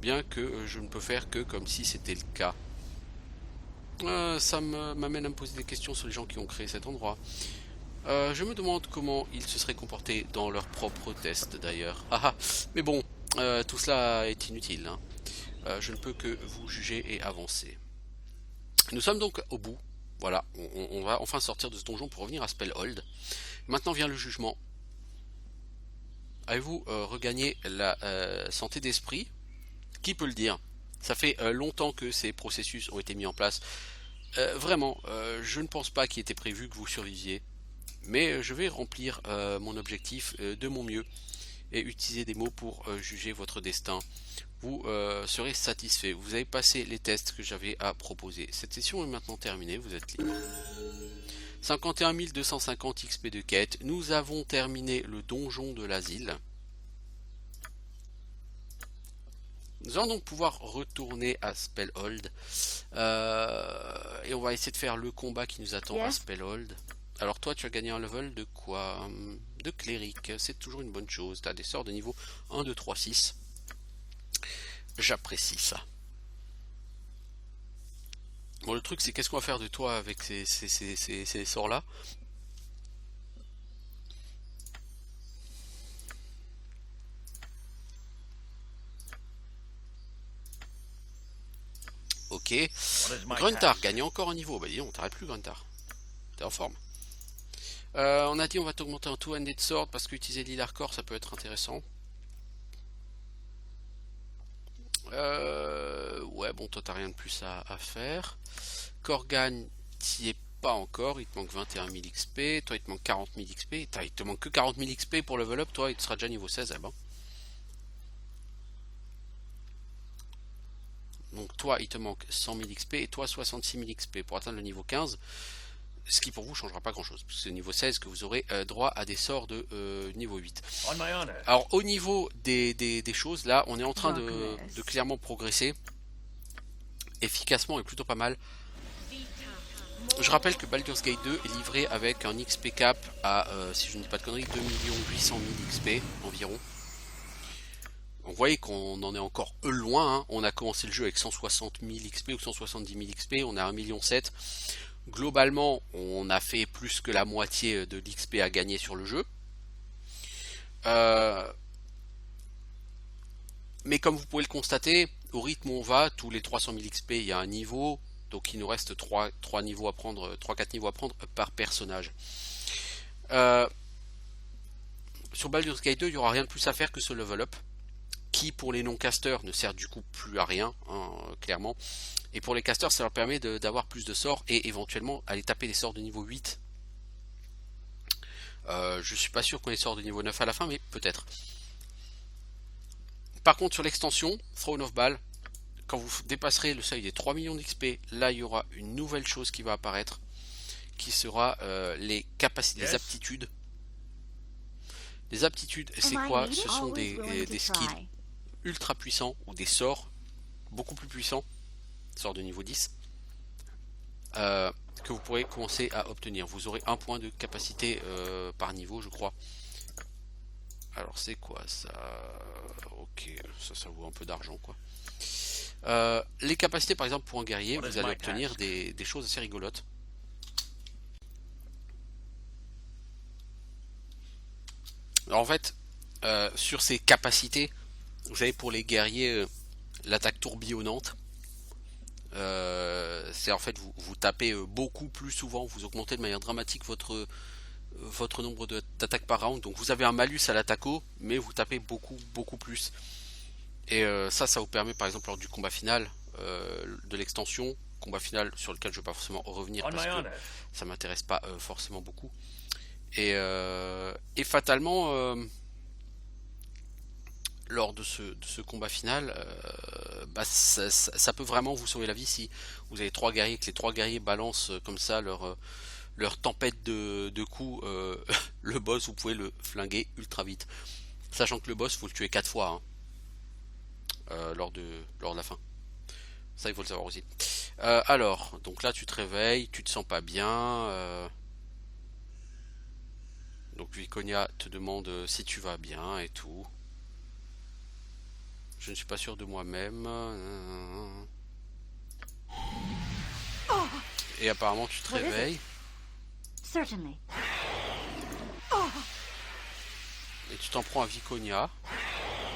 bien que je ne peux faire que comme si c'était le cas. Ça m'amène à me poser des questions sur les gens qui ont créé cet endroit. Je me demande comment ils se seraient comportés dans leurs propres tests d'ailleurs. Ah ah, mais bon, tout cela est inutile, hein. Je ne peux que vous juger et avancer. Nous sommes donc au bout. Voilà, on va enfin sortir de ce donjon pour revenir à Spellhold. Maintenant vient le jugement. Avez-vous regagné la santé d'esprit? Qui peut le dire? Ça fait longtemps que ces processus ont été mis en place. Vraiment, je ne pense pas qu'il était prévu que vous surviviez. Mais je vais remplir mon objectif de mon mieux et utiliser des mots pour juger votre destin. Vous serez satisfait. Vous avez passé les tests que j'avais à proposer. Cette session est maintenant terminée, vous êtes libre. 51 250 XP de quête. Nous avons terminé le donjon de l'asile. Nous allons donc pouvoir retourner à Spellhold. Et on va essayer de faire le combat qui nous attend à Spellhold. Alors toi tu as gagné un level de quoi? De cléric, c'est toujours une bonne chose. Tu as des sorts de niveau 1, 2, 3, 6. J'apprécie ça. Bon, le truc c'est qu'est-ce qu'on va faire de toi avec ces sorts là? Ok. Gruntar gagne encore un niveau. Bah dis donc, t'arrêtes plus Gruntar. T'es en forme. On a dit on va t'augmenter un two-handed sword parce qu'utiliser l'île hardcore ça peut être intéressant. Ouais bon toi t'as rien de plus à faire. Korgan t'y es pas encore, il te manque 21 000 XP, toi il te manque 40 000 XP, il te manque que 40 000 XP pour level up, toi il sera déjà niveau 16, eh ben. Donc toi il te manque 100 000 XP et toi 66 000 XP pour atteindre le niveau 15. Ce qui pour vous changera pas grand chose, parce que c'est niveau 16 que vous aurez droit à des sorts de niveau 8. Alors au niveau des choses, là on est en train de clairement progresser, efficacement et plutôt pas mal. Je rappelle que Baldur's Gate 2 est livré avec un XP cap à, si je ne dis pas de conneries, 2 800 000 XP environ. Donc, vous voyez qu'on en est encore loin, hein. On a commencé le jeu avec 160 000 XP ou 170 000 XP, on a 1,7 million. Globalement, on a fait plus que la moitié de l'XP à gagner sur le jeu. Mais comme vous pouvez le constater, au rythme où on va, tous les 300 000 XP, il y a un niveau. Donc il nous reste 3 niveaux à prendre, 3-4 niveaux à prendre par personnage. Sur Baldur's Gate 2, il n'y aura rien de plus à faire que ce level up, qui pour les non-casters ne sert du coup plus à rien, hein, clairement. Et pour les casters, ça leur permet d'avoir plus de sorts et éventuellement aller taper des sorts de niveau 8. Je suis pas sûr qu'on ait des sorts de niveau 9 à la fin, mais peut-être. Par contre, sur l'extension, Throne of Bhaal, quand vous dépasserez le seuil des 3 millions d'XP, là il y aura une nouvelle chose qui va apparaître, qui sera les capacités, les aptitudes. Les aptitudes, c'est quoi? Ce sont des skills ultra puissants ou des sorts beaucoup plus puissants, sorts de niveau 10, que vous pourrez commencer à obtenir. Vous aurez un point de capacité par niveau, je crois. Alors c'est quoi ça? Ok, ça vaut un peu d'argent quoi. Les capacités par exemple pour un guerrier, vous allez obtenir des choses assez rigolotes. Alors en fait, sur ces capacités, vous avez pour les guerriers l'attaque tourbillonnante. C'est en fait vous tapez beaucoup plus souvent, vous augmentez de manière dramatique votre nombre d'attaques par round. Donc vous avez un malus à l'attaquo, mais vous tapez beaucoup plus. Et ça vous permet par exemple lors du combat final de l'extension, combat final sur lequel je ne vais pas forcément revenir parce que ça m'intéresse pas forcément beaucoup. Et fatalement, lors de ce combat final, ça peut vraiment vous sauver la vie si vous avez 3 guerriers, que les 3 guerriers balancent comme ça leur tempête de coups. Le boss, vous pouvez le flinguer ultra vite. Sachant que le boss, faut le tuer 4 fois hein, lors de la fin. Ça, il faut le savoir aussi. Alors, donc là, tu te réveilles, tu te sens pas bien. Donc Viconia te demande si tu vas bien et tout. Je ne suis pas sûr de moi-même. Et apparemment, tu te What is it? réveilles Certainly. et tu t'en prends à Viconia.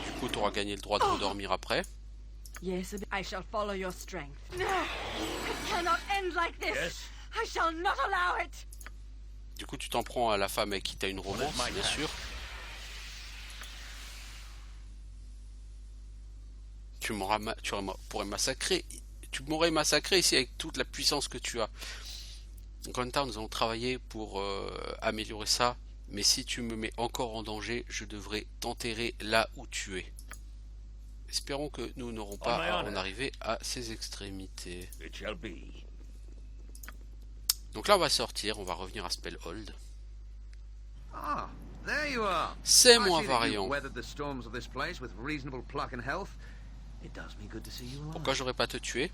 Du coup, tu auras gagné le droit de redormir après. Yes, I shall follow your strength. No! It cannot end like this! Yes? I shall not allow it! Du coup, tu t'en prends à la femme avec qui tu as une romance, bien sûr. Tu pourrais massacrer. Tu m'aurais massacré ici avec toute la puissance que tu as. Donc en même temps, nous allons travailler pour améliorer ça. Mais si tu me mets encore en danger, je devrais t'enterrer là où tu es. Espérons que nous n'aurons pas à en arriver à ces extrémités. It shall be. Donc là, on va sortir, on va revenir à Spellhold. Ah, there you are. C'est I moins see that you've variant. weathered the storms of this place with reasonable pluck and health. It does me good to see you alive. Pourquoi j'aurais pas te tuer?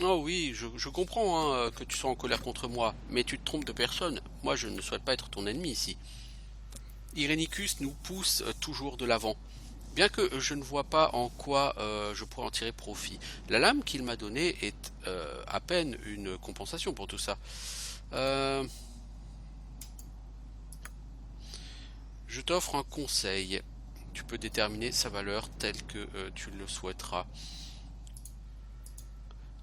Oh oui, je comprends hein, que tu sois en colère contre moi, mais tu te trompes de personne. Moi, je ne souhaite pas être ton ennemi ici. Irenicus nous pousse toujours de l'avant. Bien que je ne vois pas en quoi je pourrais en tirer profit. La lame qu'il m'a donnée est à peine une compensation pour tout ça. Je t'offre un conseil. Tu peux déterminer sa valeur telle que tu le souhaiteras.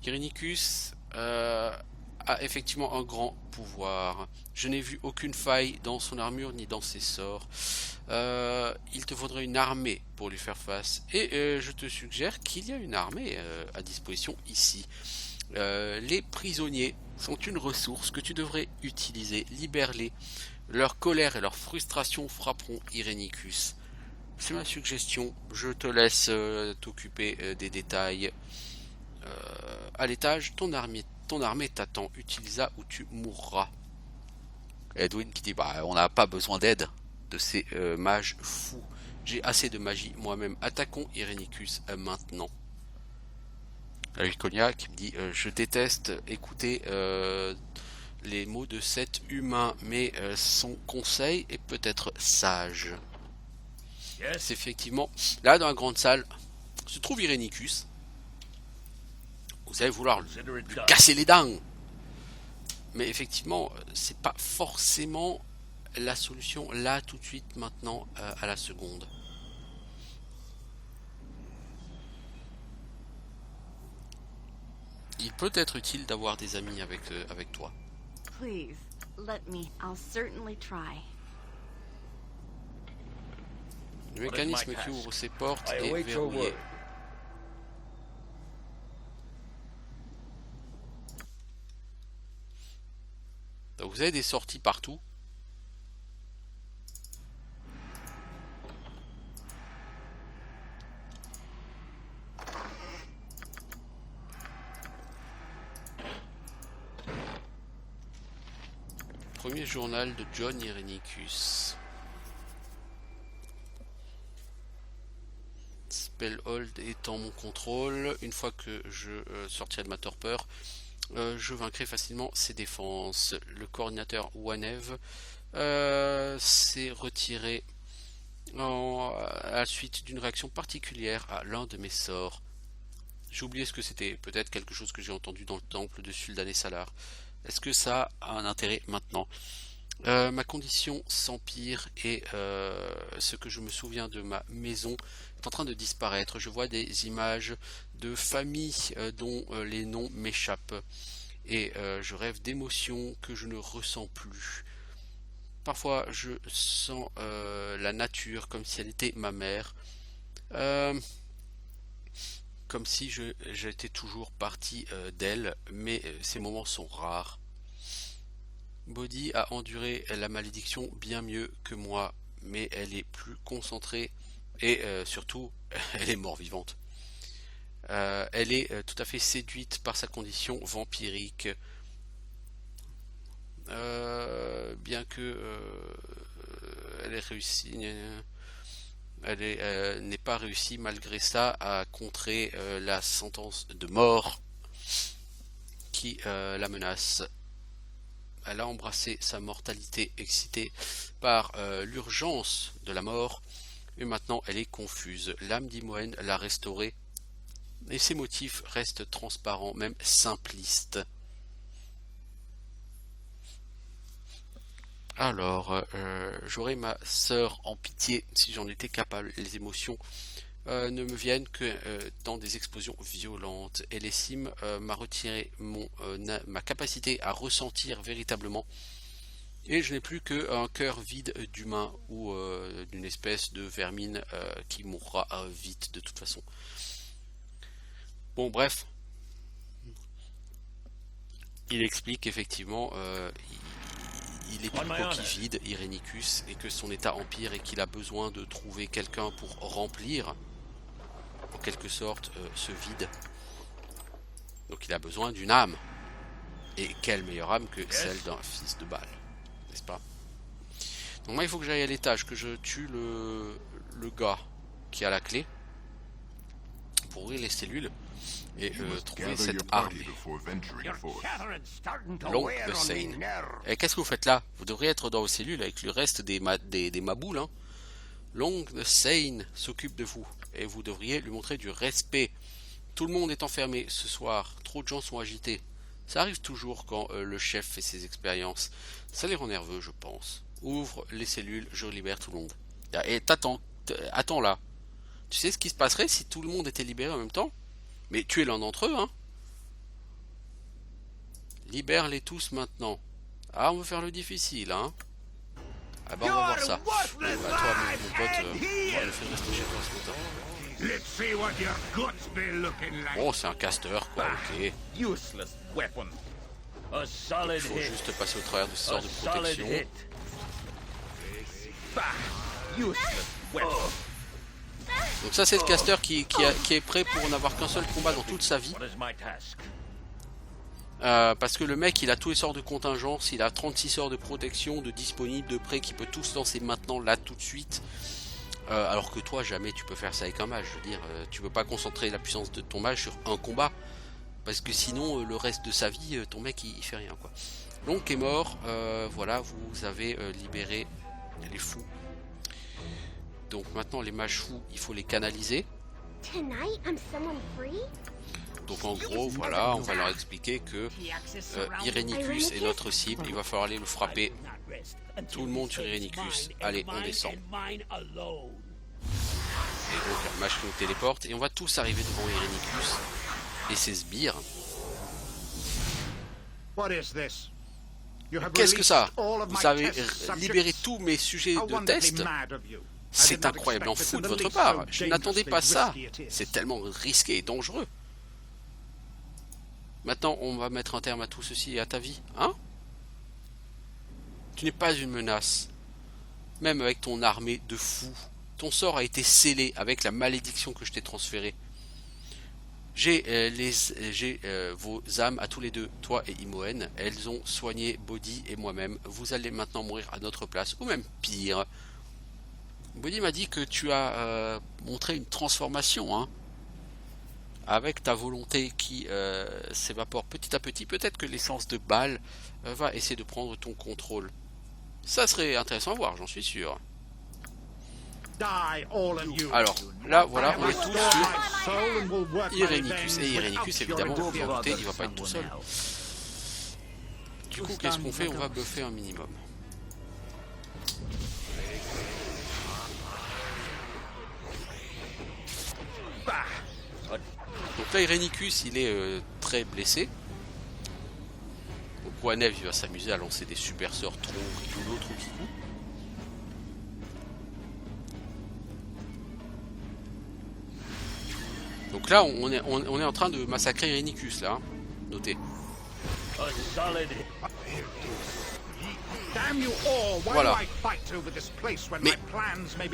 Irenicus a effectivement un grand pouvoir. Je n'ai vu aucune faille dans son armure ni dans ses sorts. Il te faudrait une armée pour lui faire face. Et je te suggère qu'il y a une armée à disposition ici. Les prisonniers sont une ressource que tu devrais utiliser. Libère-les. Leur colère et leur frustration frapperont Irenicus. C'est ma suggestion. Je te laisse t'occuper des détails. À l'étage, ton armée t'attend. Utilise-la ou tu mourras. Edwin qui dit bah on n'a pas besoin d'aide de ces mages fous. J'ai assez de magie moi-même. Attaquons Irenicus maintenant. Viconia qui me dit je déteste écouter les mots de cet humain, mais son conseil est peut-être sage. Yes? C'est effectivement là dans la grande salle se trouve Irenicus. Vous allez vouloir lui Consider it done. casser les dents. Mais effectivement, c'est pas forcément la solution là tout de suite maintenant à la seconde. Il peut être utile d'avoir des amis avec toi. Please, let me. I'll certainly try. Le mécanisme qui ouvre ces portes I est await your verrouillé. word. Donc vous avez des sorties partout. Premier journal de John Irenicus. Spellhold est en mon contrôle. Une fois que je sortirai de ma torpeur, je vaincrai facilement ses défenses. Le coordinateur Wanev s'est retiré à la suite d'une réaction particulière à l'un de mes sorts. J'ai oublié ce que c'était. Peut-être quelque chose que j'ai entendu dans le temple de Sul'dan et Salar. Est-ce que ça a un intérêt maintenant? Ma condition s'empire et ce que je me souviens de ma maison est en train de disparaître. Je vois des images de familles dont les noms m'échappent et je rêve d'émotions que je ne ressens plus. Parfois je sens la nature comme si elle était ma mère, comme si j'étais toujours parti d'elle, mais ces moments sont rares. Bodhi a enduré la malédiction bien mieux que moi, mais elle est plus concentrée et surtout, elle est mort-vivante. Elle est tout à fait séduite par sa condition vampirique. Bien que elle ait réussi. elle n'est pas réussi malgré ça à contrer la sentence de mort qui la menace. Elle a embrassé sa mortalité excitée par l'urgence de la mort, et maintenant elle est confuse. L'âme d'Imoen l'a restaurée, et ses motifs restent transparents, même simplistes. Alors, j'aurais ma sœur en pitié si j'en étais capable. Les émotions ne me viennent que dans des explosions violentes. Et l'Essime m'a retiré ma capacité à ressentir véritablement. Et je n'ai plus qu'un cœur vide d'humain ou d'une espèce de vermine qui mourra vite de toute façon. Bon, bref. Il explique effectivement... il est plus coquille vide, Irenicus, et que son état empire et qu'il a besoin de trouver quelqu'un pour remplir, en quelque sorte, ce vide. Donc il a besoin d'une âme. Et quelle meilleure âme que celle d'un fils de Baal, n'est-ce pas? Donc moi il faut que j'aille à l'étage, que je tue le gars qui a la clé, pour ouvrir les cellules. Et trouver cette armée. L'oncle de Seine. Et qu'est-ce que vous faites là? Vous devriez être dans vos cellules avec le reste des maboules. Hein. L'oncle de Seine s'occupe de vous. Et vous devriez lui montrer du respect. Tout le monde est enfermé ce soir. Trop de gens sont agités. Ça arrive toujours quand le chef fait ses expériences. Ça les rend nerveux, je pense. Ouvre les cellules, je libère tout le monde. Et attends là. Tu sais ce qui se passerait si tout le monde était libéré en même temps? Mais tu es l'un d'entre eux, hein. Libère-les tous maintenant. Ah, on veut faire le difficile, hein. Ah bah on va voir ça. Toi, mon pote, on va le faire rester chez toi ce matin. Bon, c'est un casteur, quoi, ok. Il faut juste passer au travers de ce sort de protection. Donc ça c'est le casteur qui est prêt pour n'avoir qu'un seul combat dans toute sa vie. Parce que le mec il a tous les sorts de contingence, il a 36 sorts de protection, de disponibles, de prêt, qui peut tous lancer maintenant, là, tout de suite. Alors que toi jamais tu peux faire ça avec un mage, je veux dire, tu peux pas concentrer la puissance de ton mage sur un combat. Parce que sinon le reste de sa vie, ton mec il fait rien quoi. Donc est mort, voilà, vous avez libéré les fous. Donc maintenant les mages fous, il faut les canaliser. Donc en gros, voilà, on va leur expliquer que Irenicus est notre cible, il va falloir aller le frapper. Tout le monde sur Irenicus, allez, on descend. Et donc le mage qui nous téléporte, et on va tous arriver devant Irenicus et ses sbires. Qu'est-ce que ça? Vous avez libéré tous mes sujets de test? C'est incroyablement fou de votre part. Je n'attendais pas ça. C'est tellement risqué et dangereux. Maintenant, on va mettre un terme à tout ceci et à ta vie, hein? Tu n'es pas une menace. Même avec ton armée de fous. Ton sort a été scellé avec la malédiction que je t'ai transférée. J'ai vos âmes à tous les deux, toi et Imoen. Elles ont soigné Bodhi et moi-même. Vous allez maintenant mourir à notre place, ou même pire. Bodhi m'a dit que tu as montré une transformation, hein, avec ta volonté qui s'évapore petit à petit. Peut-être que l'essence de Baal va essayer de prendre ton contrôle. Ça serait intéressant à voir, j'en suis sûr. Alors, là, voilà, on est tous sur Irenicus. Et Irenicus, évidemment, vous vous en doutez, il va pas être tout seul. Du coup, qu'est-ce qu'on fait? On va buffer un minimum. Donc là, Irenicus, il est très blessé. Donc Wanef, il va s'amuser à lancer des super sorts trop rigolos, trop kikous. Donc là, on est en train de massacrer Irenicus, là. Hein. Notez. Voilà. Mais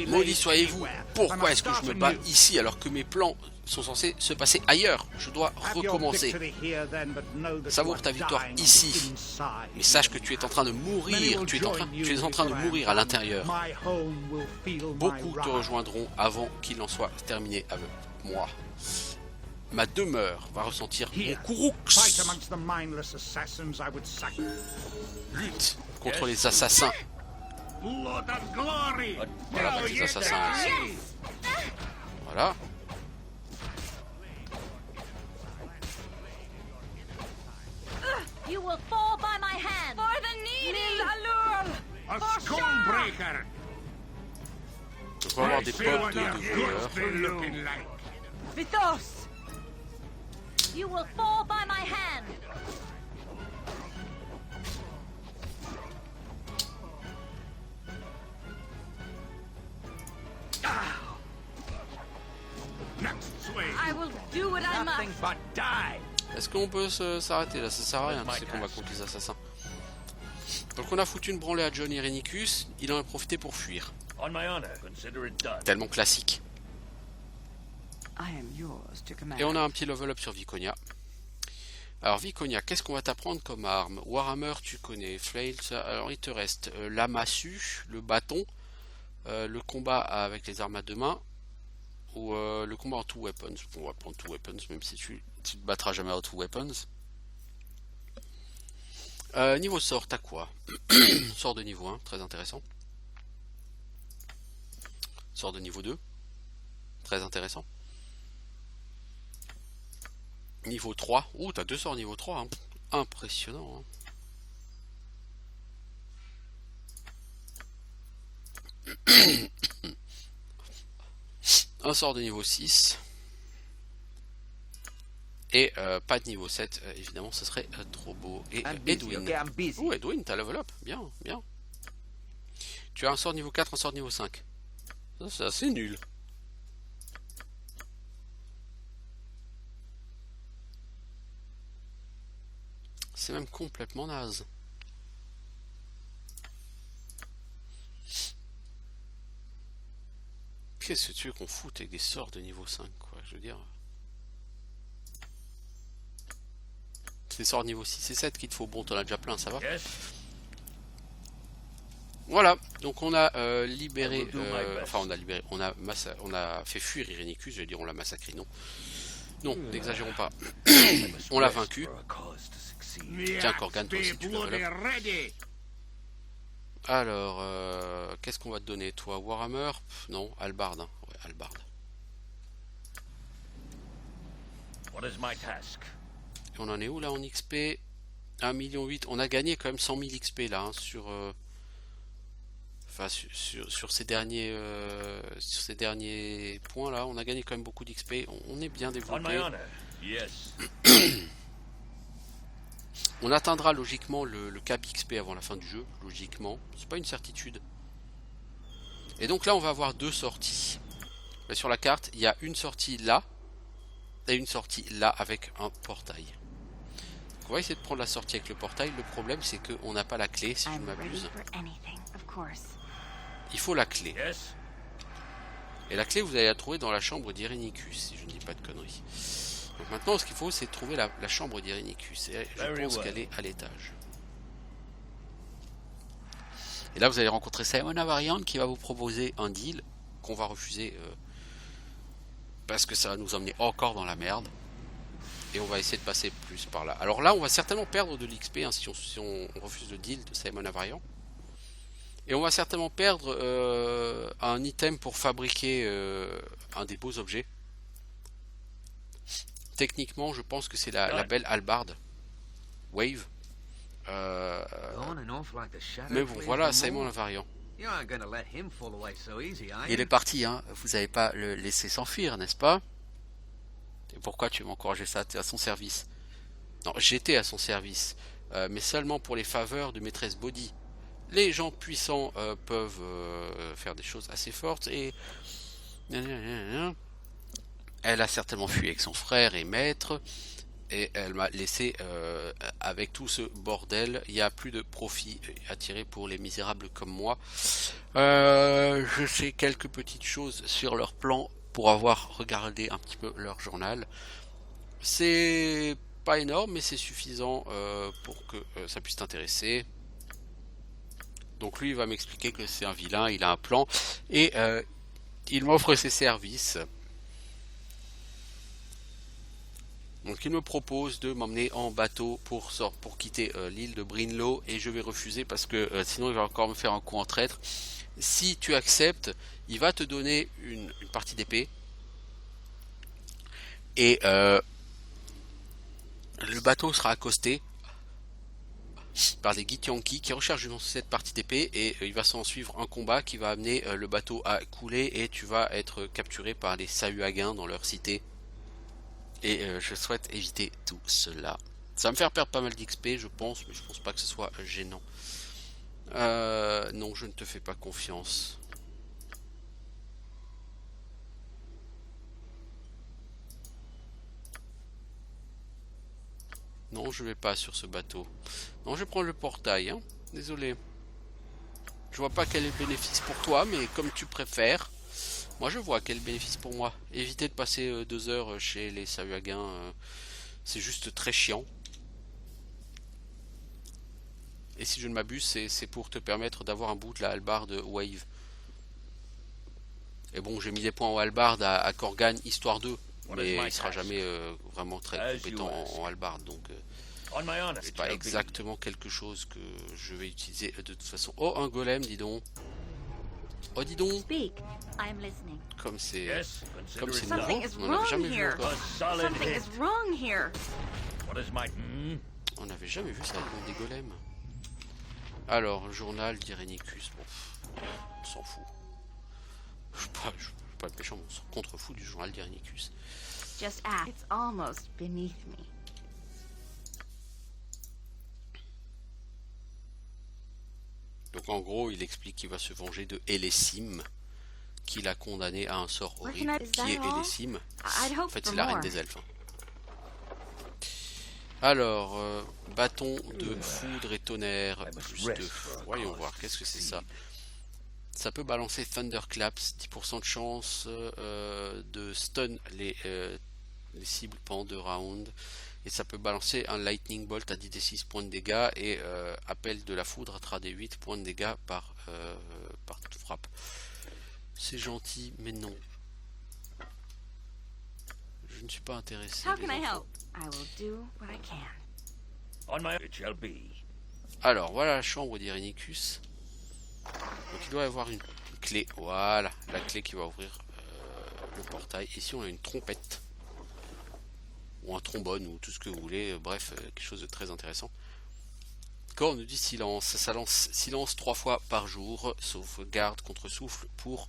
maudit soyez-vous, pourquoi est-ce que je me bats ici alors que mes plans sont censés se passer ailleurs. Je dois recommencer. Savoure ta victoire ici. Mais sache que tu es en train de mourir. Tu es en train de mourir à l'intérieur. Beaucoup te rejoindront avant qu'il en soit terminé avec moi. Ma demeure va ressentir mon Kourouks. Lutte contre les assassins. Voilà, bah, les assassins ici. Voilà. You will fall by my hand. For the needy, Alul! A skullbreaker. Donc on va avoir des See potes what de your voleurs. guts be looking like. Vithos! You will fall by my hand. Next swing. I will do what I Nothing must. but die. Est-ce qu'on peut s'arrêter là? Ça sert à rien, c'est qu'on va contre les assassins. Donc on a foutu une branlée à John Irenicus, il en a profité pour fuir. On my honor, consider it done. Tellement classique. I am yours to command. Et on a un petit level up sur Viconia. Alors Viconia, qu'est-ce qu'on va t'apprendre comme arme? Warhammer, tu connais. Flail, alors il te reste la massue, le bâton, le combat avec les armes à deux mains, ou le combat en two weapons. Bon, on va prendre two weapons, même si tu te battras jamais en two weapons. Niveau sort, t'as quoi? Sort de niveau 1, très intéressant. Sort de niveau 2, très intéressant. Niveau 3, oh t'as deux sorts niveau 3, hein. Impressionnant. Hein. Un sort de niveau 6. Et pas de niveau 7, évidemment ce serait trop beau. Et Edwin. Oh Edwin, t'as level up, bien, bien. Tu as un sort niveau 4, un sort niveau 5. Ça c'est assez nul. C'est même complètement naze. Qu'est-ce que tu veux qu'on foute avec des sorts de niveau 5, quoi, je veux dire. C'est des sorts niveau 6 et 7 qu'il te faut, bon t'en as déjà plein, ça va. Yes. Voilà, donc on a libéré, enfin on a libéré, on a fait fuir Irenicus, je vais dire on l'a massacré, non. Non, n'exagérons pas. On l'a vaincu. Tiens, Corgan, toi aussi tu level up. Alors, qu'est-ce qu'on va te donner, toi? Warhammer? Pff, non, Halbard. Hein. Ouais, Halbard. What is my task? Et on en est où là en XP? 1,8 million. On a gagné quand même 100 000 XP là, hein, sur, enfin, sur ces derniers points là. On a gagné quand même beaucoup d'XP. On est bien On my développé. honor. Yes. On atteindra logiquement le cap XP avant la fin du jeu, logiquement, c'est pas une certitude. Et donc là on va avoir deux sorties. Là, sur la carte, il y a une sortie là, et une sortie là avec un portail. Donc, on va essayer de prendre la sortie avec le portail, le problème c'est qu'on n'a pas la clé si je ne m'abuse. Il faut la clé. Yes. Et la clé vous allez la trouver dans la chambre d'Irenicus, si je ne dis pas de conneries. Donc maintenant, ce qu'il faut, c'est trouver la chambre d'Irenicus. Et je pense qu'elle est à l'étage. Et là, vous allez rencontrer Simon Avarian qui va vous proposer un deal qu'on va refuser parce que ça va nous emmener encore dans la merde. Et on va essayer de passer plus par là. Alors là, on va certainement perdre de l'XP hein, si on refuse le deal de Simon Avarian. Et on va certainement perdre un item pour fabriquer un des beaux objets. Techniquement, je pense que c'est la belle Halbard Wave. Mais bon, voilà, Simon Avarian. Il est parti, hein. Vous n'avez pas le laissé s'enfuir, n'est-ce pas? Et pourquoi tu m'encourageais ça? T'es à son service. Non, j'étais à son service, mais seulement pour les faveurs de maîtresse Body. Les gens puissants peuvent faire des choses assez fortes et... Elle a certainement fui avec son frère et maître, et elle m'a laissé avec tout ce bordel. Il n'y a plus de profit à tirer pour les misérables comme moi. Je sais quelques petites choses sur leur plan pour avoir regardé un petit peu leur journal. C'est pas énorme, mais c'est suffisant pour que ça puisse t'intéresser. Donc lui, il va m'expliquer que c'est un vilain, il a un plan, et il m'offre ses services. Donc il me propose de m'emmener en bateau pour quitter l'île de Brinlow, et je vais refuser parce que sinon il va encore me faire un coup en traître. Si tu acceptes, il va te donner une partie d'épée, et le bateau sera accosté par des Githyanki qui recherchent cette partie d'épée, et il va s'en suivre un combat qui va amener le bateau à couler, et tu vas être capturé par les Sahuagins dans leur cité. Et je souhaite éviter tout cela. Ça va me faire perdre pas mal d'XP, je pense, mais je pense pas que ce soit gênant. Non, je ne te fais pas confiance. Non, je vais pas sur ce bateau. Non, je vais prendre le portail, hein. Désolé. Je vois pas quel est le bénéfice pour toi, mais comme tu préfères. Moi, je vois quel est le bénéfice pour moi. Éviter de passer 2 heures chez les Sahuagins, c'est juste très chiant. Et si je ne m'abuse, c'est pour te permettre d'avoir un bout de la hallebarde Wave. Et bon, j'ai mis des points au hallebarde à Korgan, histoire 2. Mais il sera jamais vraiment très compétent en hallebarde, donc c'est pas exactement quelque chose que je vais utiliser de toute façon. Oh, un golem, dis donc. Oh, dis donc. Speak. I am listening. Comme c'est Something is nouveau, on n'avait wrong jamais vu here. encore. Something is wrong here. What is my... On n'avait jamais vu ça, des golems. Alors, journal d'Irenicus. Bon, on s'en fout. Je suis pas méchant, on s'en contrefout du journal d'Irenicus. Just act. It's almost beneath me. Donc en gros, il explique qu'il va se venger de Elissim, qui l'a condamné à un sort horrible. Qui est Elissim? En fait, c'est la reine des elfes. Alors, bâton de foudre et tonnerre, plus 2. Voyons voir, qu'est-ce que c'est ça? Ça peut balancer Thunderclaps, 10% de chance de stun les cibles pendant 2 rounds. Et ça peut balancer un Lightning Bolt à 10d6 points de dégâts, et appel de la foudre à 8 points de dégâts par frappe. C'est gentil, mais non. Je ne suis pas intéressé. How can I help? I will do what I can. On my... It shall be. Alors, voilà la chambre d'Irenicus. Donc il doit y avoir une clé. Voilà, la clé qui va ouvrir le portail. Ici, on a une trompette. Ou un trombone, ou tout ce que vous voulez. Bref, quelque chose de très intéressant. Quand on nous dit silence, ça lance silence 3 fois par jour. Sauvegarde contre souffle pour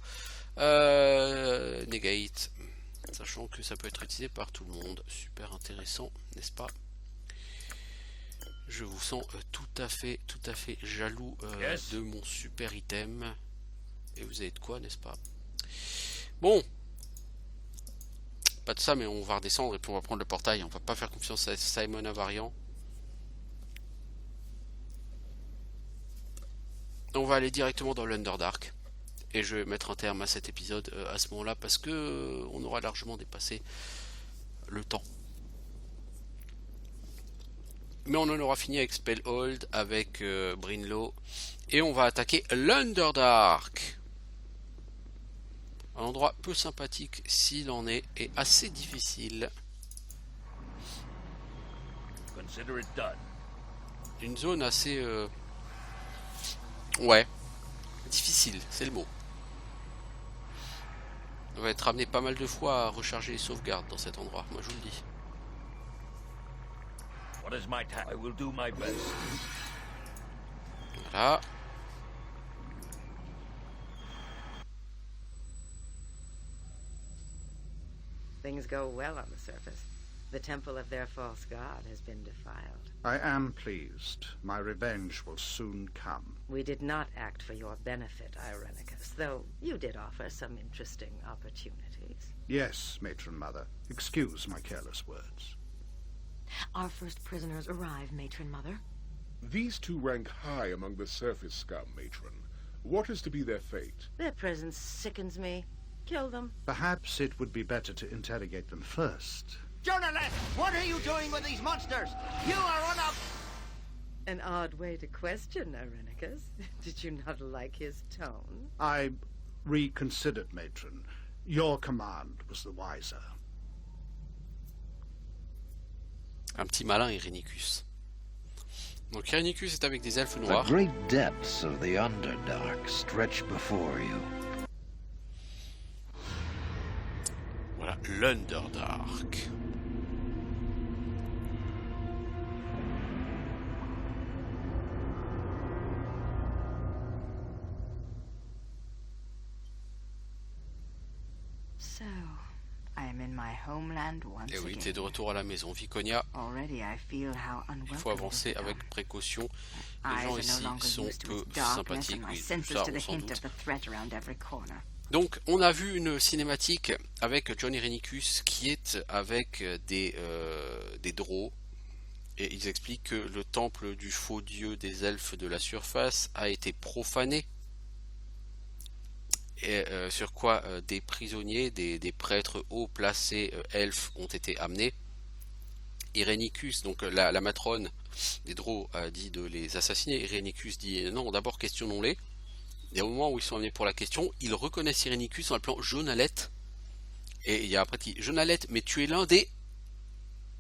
negate. Sachant que ça peut être utilisé par tout le monde. Super intéressant, n'est-ce pas? Je vous sens tout à fait jaloux de mon super item. Et vous avez de quoi, n'est-ce pas? Bon. Pas de ça, mais on va redescendre et puis on va prendre le portail. On va pas faire confiance à Simon Avarian. On va aller directement dans l'Underdark. Et je vais mettre un terme à cet épisode à ce moment-là, parce que on aura largement dépassé le temps. Mais on en aura fini avec Spellhold, avec Brinlow, et on va attaquer l'Underdark. Un endroit peu sympathique s'il en est, et assez difficile. Consider it done. Une zone assez... ouais, difficile, c'est le mot. On va être amené pas mal de fois à recharger les sauvegardes dans cet endroit, moi je vous le dis. What is my task? I will do my best. Voilà. Things go well on the surface. The temple of their false god has been defiled. I am pleased. My revenge will soon come. We did not act for your benefit, Irenicus, though you did offer some interesting opportunities. Yes, Matron Mother. Excuse my careless words. Our first prisoners arrive, Matron Mother. These two rank high among the surface scum, Matron. What is to be their fate? Their presence sickens me. Kill them. Perhaps it would be better to interrogate them first. Journalist, what are you doing with these monsters? You are on a... An odd way to question Irenicus. Did you not like his tone? I reconsidered, Matron. Your command was the wiser. Un petit malin Irenicus. Donc Irenicus est avec des elfes The noirs. great depths of the Underdark stretch before you. Voilà, l'Underdark. So, I am in my homeland once Et oui, again. t'es de retour à la maison, Viconia. Already I feel how Il unwelcome faut avancer it has avec become. précaution. Les Eyes gens are no ici longer sont used to peu its darkness sympathiques, and my oui, senses ça to on the s'en hint doute. of the threat around every corner. Donc, on a vu une cinématique avec John Irenicus qui est avec des drôs. Et ils expliquent que le temple du faux dieu des elfes de la surface a été profané. Et sur quoi des prisonniers, des prêtres haut placés elfes ont été amenés. Irenicus, donc la matrone des drôs, a dit de les assassiner. Irenicus dit non, d'abord questionnons-les. Et au moment où ils sont amenés pour la question, ils reconnaissent Irenicus en l'appelant Jonalette. Et il y a après qui dit Jonalette, mais tu es l'un des...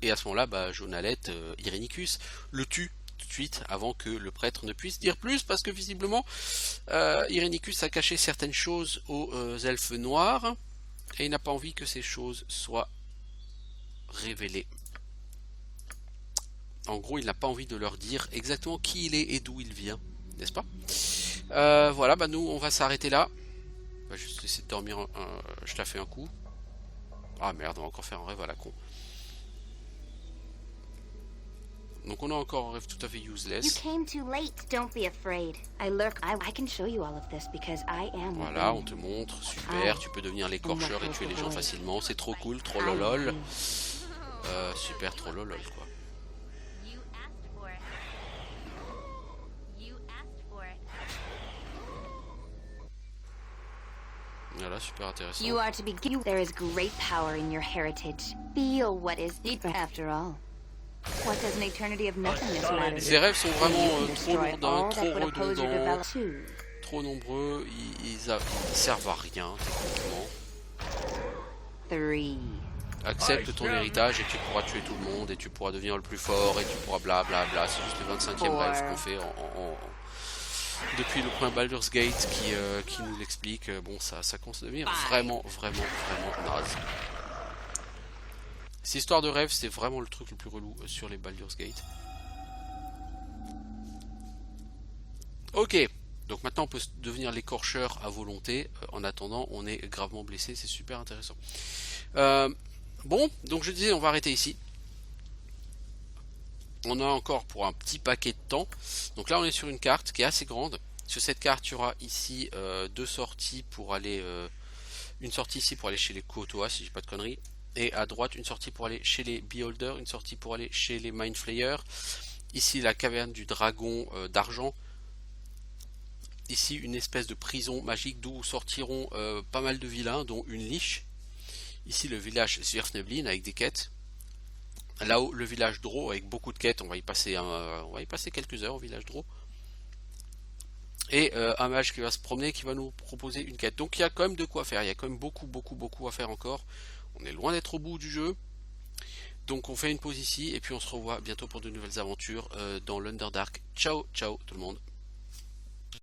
Et à ce moment-là, Jonalette, Irenicus, le tue tout de suite avant que le prêtre ne puisse dire plus, parce que visiblement, Irenicus a caché certaines choses aux elfes noirs, et il n'a pas envie que ces choses soient révélées. En gros, il n'a pas envie de leur dire exactement qui il est et d'où il vient, n'est-ce pas? Voilà, nous on va s'arrêter là. On va juste essayer de dormir je la fais un coup. Ah merde, on va encore faire un rêve à la con. Donc on a encore un rêve tout à fait You useless. came too late. Don't be afraid. I can show you all of this because I am. Voilà, on te montre, super, tu peux devenir l'écorcheur et tuer les gens facilement, c'est trop cool, trop lolol. Super, trop lolol quoi. You asked for it. You asked for it. Voilà, super intéressant. You are to be. There is great power in your heritage. Feel what is deep after all. What does an eternity of nothingness matter? Ces rêves sont vraiment trop Destroy lourdins, all trop that would oppose your redondants, development. trop nombreux, ils servent à rien techniquement. 3. Accepte ton héritage et tu pourras tuer tout le monde et tu pourras devenir le plus fort et tu pourras blablabla. C'est juste le 25e rêve qu'on fait depuis le point Baldur's Gate qui nous l'explique. Bon, ça commence à devenir vraiment naze. Cette histoire de rêve, c'est vraiment le truc le plus relou sur les Baldur's Gate. Ok, donc maintenant on peut devenir l'écorcheur à volonté. En attendant, on est gravement blessé, c'est super intéressant. Bon, donc je disais, on va arrêter ici. On a encore pour un petit paquet de temps. Donc là, on est sur une carte qui est assez grande. Sur cette carte, il y aura ici deux sorties pour aller... une sortie ici pour aller chez les Kotoa, si j'ai pas de conneries. Et à droite, une sortie pour aller chez les Beholders, une sortie pour aller chez les Mindflayers. Ici, la caverne du dragon d'argent. Ici, une espèce de prison magique d'où sortiront pas mal de vilains, dont une liche. Ici, le village Svirfneblin avec des quêtes. Là-haut, le village Drow avec beaucoup de quêtes. On va y passer quelques heures au village Drow. Et un mage qui va se promener, qui va nous proposer une quête. Donc il y a quand même de quoi faire. Il y a quand même beaucoup à faire encore. On est loin d'être au bout du jeu. Donc on fait une pause ici. Et puis on se revoit bientôt pour de nouvelles aventures dans l'Underdark. Ciao, ciao tout le monde.